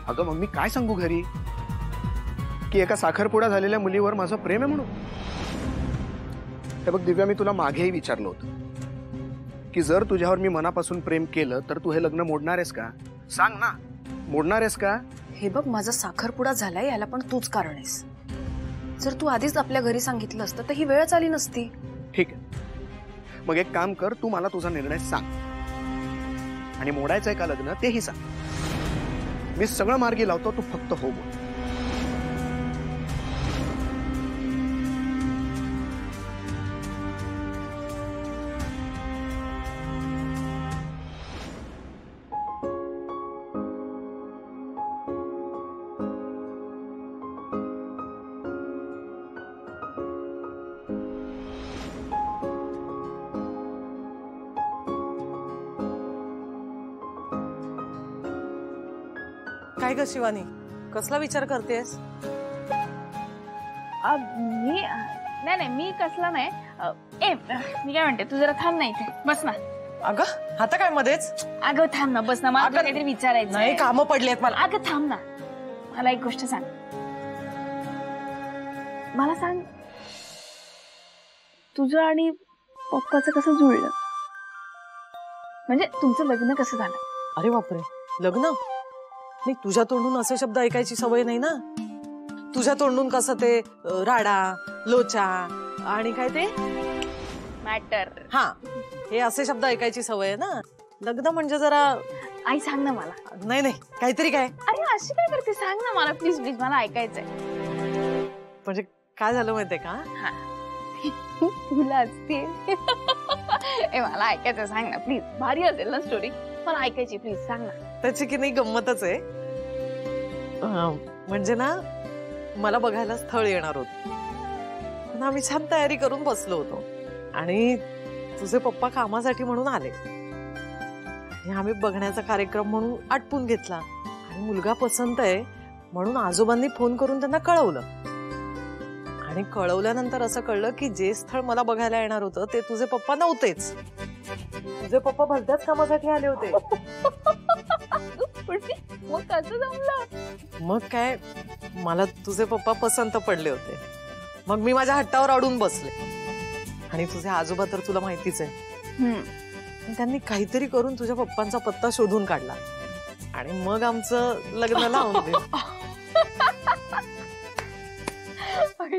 अगं मग मी काय सांगू घरी, की एका साखरपुडा झालेल्या मुलीवर माझं प्रेम आहे म्हणून? हे बघ दिव्या, मी तुला मागेही विचारलं होतं की जर तुझ्यावर मी मनापासून प्रेम केलं तर तू हे लग्न मोडणार आहेस का? सांग ना, मोडणार आहेस का? हे बघ, माझा साखरपुडा झालाय याला पण तूच कारण आहेस. जर तू आधीच आपल्या घरी सांगितलं असतं तर ही वेळच आली नसती. ठीक आहे, मग एक काम कर, तू मला तुझा निर्णय सांग आणि मोडायचंय का लग्न तेही सांग. मी सगळं मार्गी लावतो, तू फक्त हो बोल. काय ग शिवानी, कसला विचार करतेस? मी नाही, मी कसला नाही. मी काय म्हणते, तू जरा थांब ना इथे, बस ना. अगं आता काय मध्येच? अगं थांब ना, बस ना, मला काहीतरी विचारायचं. नाही, कामं पडली आहेत मला. अगं थांब ना, मला एक गोष्ट सांग. मला सांग, तुझं आणि पप्पाचं कसं जुळलं? म्हणजे तुमचं लग्न कसं झालं? अरे बापरे, लग्न? नाही, तुझ्या तोंडून असे शब्द ऐकायची सवय नाही ना. तुझ्या तोंडून कसं ते राडा, लोचा आणि काय ते मॅटर, हा, हे असे शब्द ऐकायची सवय आहे ना. लग्न म्हणजे जरा. आई सांग ना मला. नाही नाही, काहीतरी काय. अरे अशी काय करते, सांग ना मला प्लीज प्लीज, मला ऐकायचंय. म्हणजे काय झालं माहितीये का? तुला असते मला ऐकायचं, सांग ना प्लीज. भारी असेल ना स्टोरी, मला ऐकायची, प्लीज सांग ना. त्याची की नाही गंमतच आहे. म्हणजे ना, मला बघायला स्थळ येणार होतं, आम्ही छान तयारी करून बसलो होतो आणि तुझे पप्पा कामासाठी म्हणून आले आणि आम्ही बघण्याचा कार्यक्रम म्हणून आटपून घेतला आणि मुलगा पसंत आहे म्हणून आजोबांनी फोन करून त्यांना कळवलं आणि कळवल्यानंतर असं कळलं की जे स्थळ मला बघायला येणार होतं ते तुझे पप्पा नव्हतेच. तुझे पप्पा भलत्याच कामासाठी आले होते. मग कसं जमलं? मग काय, मला तुझे पप्पा पसंत पडले होते. मग मी माझ्या हट्टावर अडून बसले. आणि तुझे आजोबा तर तुला माहितीच आहे, त्यांनी काहीतरी करून तुझ्या पप्पांचा पत्ता शोधून काढला आणि मग आमचं लग्न लावून दिलं.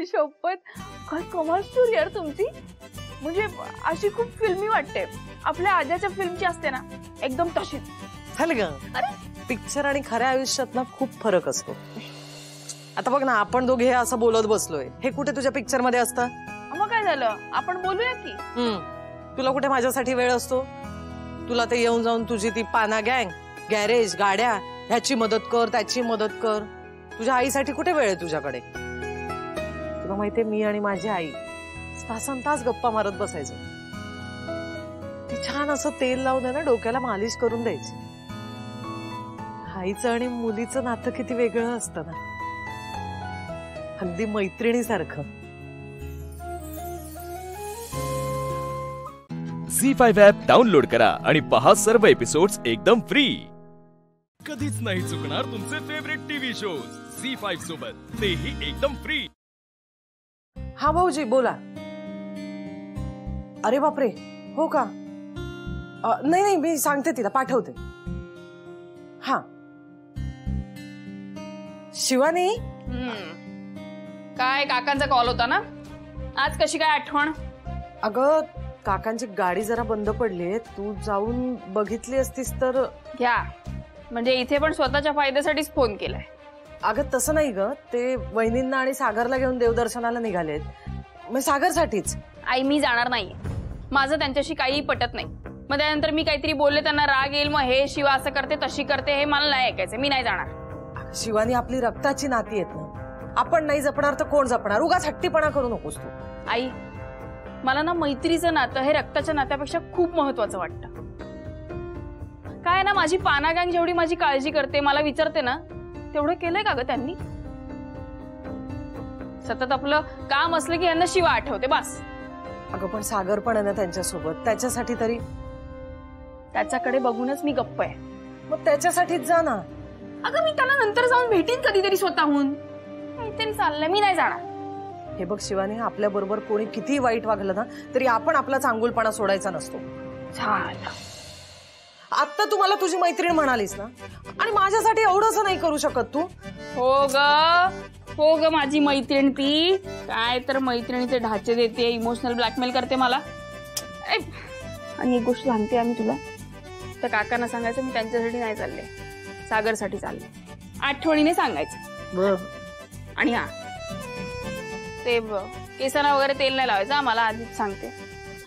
शपथ, काय कमाल स्टोरी यार तुमची. म्हणजे अशी खूप फिल्मी वाटते, आपल्या आजच्या फिल्मची असते ना, एकदम तशीच. झालं ग, पिक्चर आणि खऱ्या आयुष्यात ना खूप फरक असतो. आता बघ ना, आपण दोघे असं बोलत बसलोय, हे कुठे तुझ्या पिक्चर मध्ये असतं? मग काय झालं, आपण बोलूया की. तुला कुठे माझ्यासाठी वेळ असतो? तुला ते येऊन जाऊन तुझी ती पाना गँग, गॅरेज, गाड्या, ह्याची मदत कर, त्याची मदत कर. तुझ्या आईसाठी कुठे वेळ आहे तुझ्याकडे? तुला माहितीये, मी आणि माझी आई तासन तास गप्पा मारत बसायचो. ती छान असं तेल लावून ना डोक्याला मालिश करून द्यायची. आईचं आणि मुलीचं नातं किती वेगळं असतं ना, अगदी मैत्रिणीसारखं. झी5 ॲप डाउनलोड करा आणि पहा सर्व एपिसोड्स एकदम फ्री. कधीच नाही चुकणार तुमचे फेवरेट टीव्ही शोज झी5 सोबत, तेही एकदम फ्री. हा भाऊजी बोला. अरे बापरे, हो का? नाही नाही, मी सांगते तिला, पाठवते. हा शिवानी, काय काकांचा कॉल होता ना, आज कशी काय आठवण? अगं काकांची गाडी जरा बंद पडली, तू जाऊन बघितली असतीस तर. घ्या, म्हणजे इथे पण स्वतःच्या फायद्यासाठीच फोन केलाय. अगं तसं नाही ग, ते वहिनींना आणि सागरला घेऊन देवदर्शनाला निघालेत. मग सागरसाठीच. आई मी जाणार नाहीये, माझं त्यांच्याशी काही पटत नाही. मग त्यानंतर मी काहीतरी बोलले त्यांना राग येईल, मग हे शिवा असं करते तशी करते, हे मला नाही ऐकायचं. मी नाही जाणार. शिवानी आपली रक्ताची नाती आहेत ना, आपण नाही जपणार तर कोण जपणार? उगाच हट्टीपणा करू नकोस तू. आई, मला ना मैत्रीचं नातं हे रक्ताच्या नात्यापेक्षा खूप महत्वाचं वाटतं. काय ना, माझी पाना गँग जेवढी माझी काळजी करते, मला विचारते ना, तेवढं केलंय का ग त्यांनी? सतत आपलं काम असलं की यांना शिवा आठवते बस. अगं पण सागर पण आहे ना त्यांच्यासोबत, त्याच्यासाठी तरी. त्याच्याकडे बघूनच मी गप्प आहे. मग त्याच्यासाठीच जा ना. अगं मी त्याला नंतर जाऊन भेटीन कधीतरी स्वतःहून. काहीतरी चाललंय, मी नाही जाणार. हे बघ शिवानी, आपल्या बरोबर कोणी किती वाईट वागलं ना तरी आपण आपला चांगुलपणा सोडायचा नसतो. आता तू मला तुझी मैत्रीण म्हणालीस ना, आणि माझ्यासाठी एवढंच नाही करू शकत तू? हो ग माझी मैत्रीण ती. काय तर मैत्रिणीचे ढाचे देते, इमोशनल ब्लॅकमेल करते मला. आणि एक गोष्ट सांगते आम्ही तुला, तर काकांना सांगायचं मी त्यांच्यासाठी नाही चालले, सागरसाठी चालले. आठवणीने सांगायचं. आणि हा, ते केसांना वगैरे तेल नाही लावायचं, मला आधीच सांगते.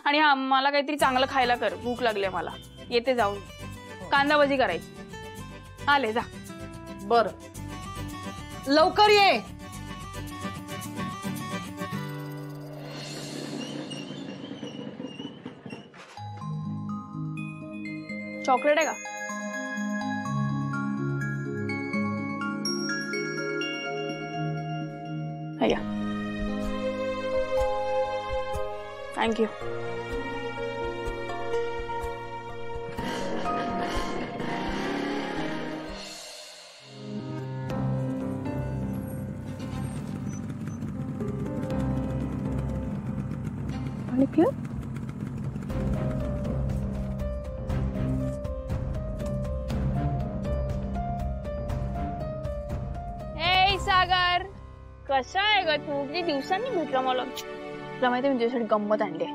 आणि हा, मला काहीतरी चांगलं खायला कर, भूक लागली मला. येते जाऊन, कांदा भजी करायची. आले जा. बर, लवकर ये. चॉकलेट आहे का? थँक्यू. पाणी पिऊ? ए सागर, कसा आहे ग तू? किती दिवसांनी भेटला मला. तुला माहिती मी तुझ्यासाठी गंमत आणली.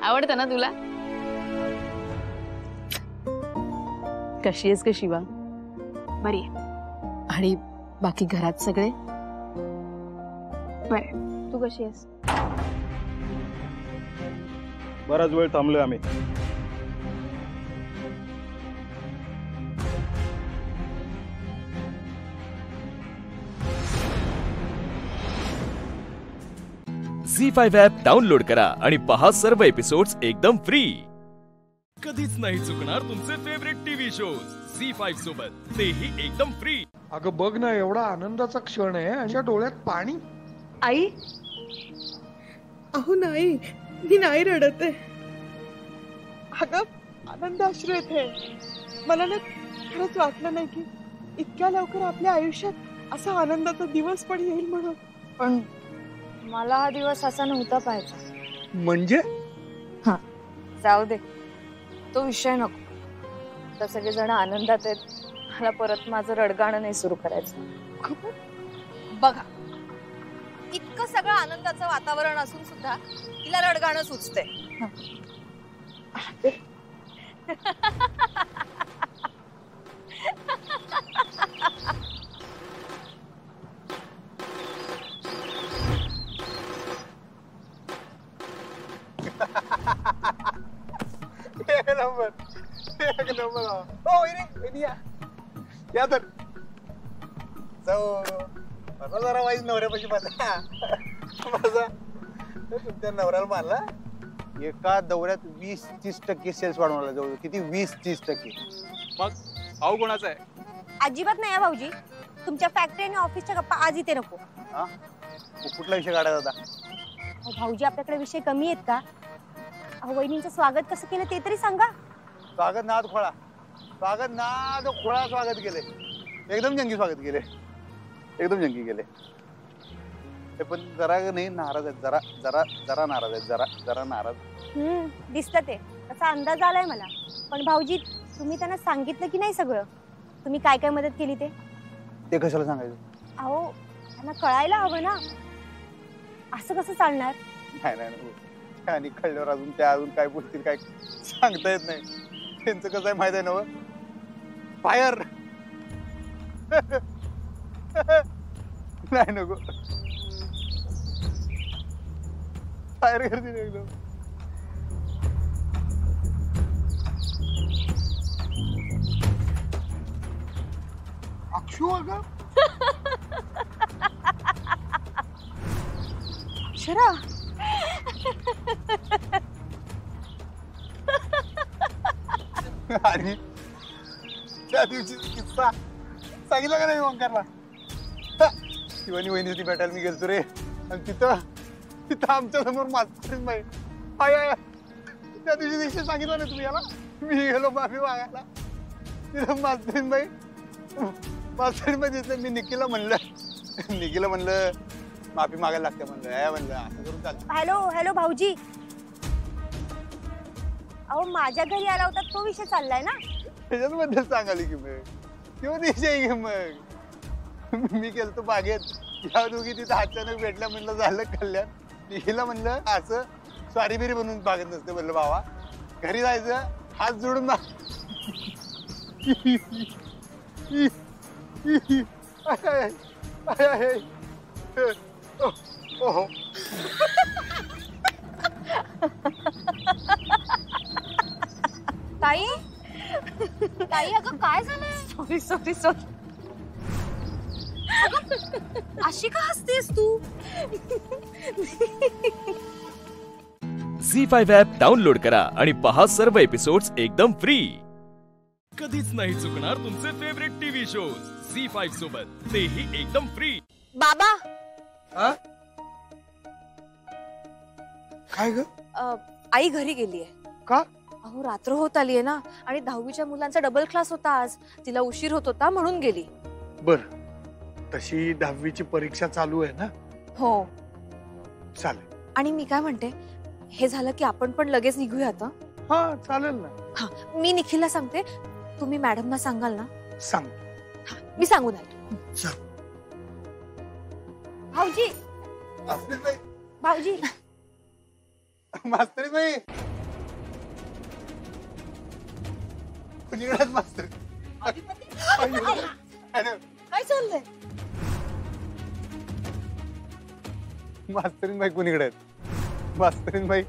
आवडतं ना तुला? कशी आहेस ग शिवा? बरी आहे. आणि बाकी घरात सगळे बरे? तू कशी आहेस? बराच वेळ थांबलोय आम्ही. झी5 ॲप डाउनलोड करा आणि पहा सर्व एपिसोड्स एकदम फ्री. कधीच नाही चुकणार तुमचे फेवरेट टीव्ही शोज C5 सोबत, तेही एकदम फ्री. अगं बघ ना, एवढा आनंदाचा क्षण आहे आणि डोळ्यात पाणी. आई, अहो नाही, मी नाही रडत आहे. अगं आनंद अश्रू येते. मला ना खरंच वाटलं नाही की इतक्या लवकर आपल्या आयुष्यात असा आनंदाचा दिवस पण येईल म्हणून. पण मला हा दिवस असा नव्हता पाहायचा. म्हणजे हा, जाऊ दे, तो विषय नको. तर सगळेजण आनंदात आहेत, मला परत माझं रडगाणं नाही सुरू करायचं. बघा, इतकं सगळं आनंदाचं वातावरण असून सुद्धा तिला रडगाणं सुचते. एक नंबर, एक नंबर. हो वहिनी, या तर माझा जरा वाईज नवऱ्यापाशी माझा तुमच्या नवऱ्याला मारला. एका दौऱ्यात 20-30% सेल्स वाढवला. जवळ किती? 20-30%. मग भाऊ कोणाचा आहे? अजिबात नाही भाऊजी. तुमच्या फॅक्टरी आणि ऑफिसच्या गप्पा आज इथे नको. कुठला विषय काढायचा होता? भाऊजी, आपल्याकडे विषय कमी आहेत का? वहिनींचं स्वागत कसं केलं ते तरी सांगा. स्वागत नाद खोळा, स्वागत नाद खोळा स्वागत केले. एकदम जंगी स्वागत केले, एकदम जंगी केले. पण जरा नाही नाराज आहेत, जरा जरा जरा नाराज आहेत, जरा जरा नाराज. दिसतं ते, तसा अंदाज आलाय मला. पण भाऊजी, तुम्ही त्यांना सांगितलं की नाही सगळं? तुम्ही काय काय मदत केली ते कशाला सांगायचं? अहो, त्यांना कळायला हवं ना. असं कसं चालणार? नाही, आणि कळल्यावर अजून त्या अजून काय बोलतील काय सांगता येत नाही. त्यांचं कसं आहे माहित आहे ना, फायर. नाही नको, फायर करतील एकदम. अक्षू अगं अक्षरा, आणि त्या दिवशी किस्सा सांगितलं का नाही ओंकारला? शिवानी वहिनी भेटायला मी गेलतो रे, आणि तिथं आमच्या समोर मास्तरीन बाई. त्या दिवशी विषय सांगितलं नाही तुम्ही याला? मी गेलो माफी मागायला, तिथं मास्तरीन बाई दिसलं. मी निकीला म्हणलं माफी मागायला लागते म्हणलं असं करून चालतं. हॅलो भाऊजी, अहो माझ्या घरी आला होता तो विषय चाललाय ना? त्याच्याबद्दल सांगाली की मग किंवा विषय मग मी गेलतो बागेत, या दोघी तिथं अचानक भेटल्या. म्हणलं झालं कल्याण. निखिला म्हणलं असं स्वारी बिरी बनवून बागेत नसते. म्हणलं बाबा घरी जायचं, हात जोडून ताई, अगं काय झालंय? सॉरी. अशी का हसतेस तू? C5 ॲप डाउनलोड करा आणि पहा सर्व एपिसोड्स एकदम फ्री. कधीच नाही चुकणार तुमचे फेवरेट टीव्ही शोज C5 सोबत, तेही एकदम फ्री. बाबा, काय ग? आई घरी गेलीये. का? अहो रात्र होत आलीये ना, आणि 10वीच्या मुलांचा डबल क्लास होता आज. तिला उशीर होत होता म्हणून गेली. बर, तशी 10वीची परीक्षा चालू आहे ना? हो चालेल. आणि मी काय म्हणते, हे झालं की आपण पण लगेच निघूयात. हा चालेल ना. हा, मी निखिलला सांगते, तुम्ही मॅडमना सांगाल ना? सांग. मी सांगून आले. भाऊजी, मास्तरी बाई कुणीकडेच मास्तर. काय चाललंय? मास्तरीन बाई कुणीकडे आहेत? मास्तरीन बाई,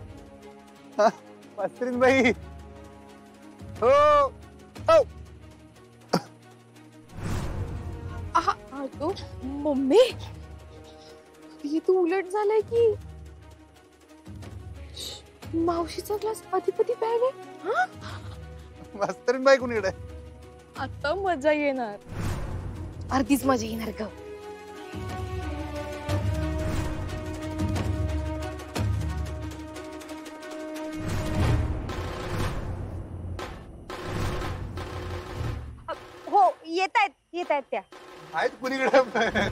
मास्तरीन बाई. हो हो. अगं मम्मी, हे तू उलट झालंय की मावशीचा ग्लास अधिपती प्यायले. मास्तरीन बाई कुणीकडे? आता मजा येणार. अर्धीच मजा येणार ग. हो येत आहेत त्या. आहेत कुणीकडे?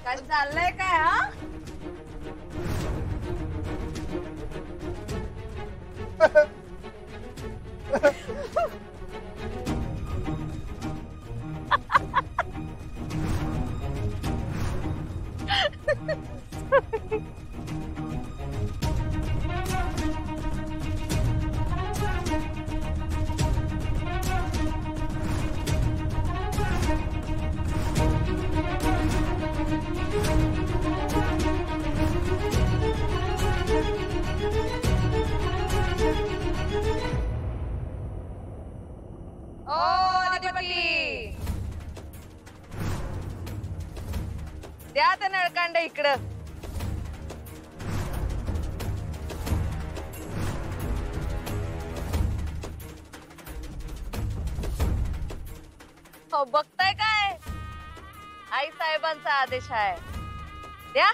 काय चाललंय काय हा? द्या त्या नळकांड इकडं. हो बघताय काय? आई साहेबांचा आदेश आहे. द्या.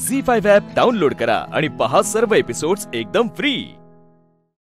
झी5 ॲप डाउनलोड करा आणि पहा सर्व एपिसोड्स एकदम फ्री.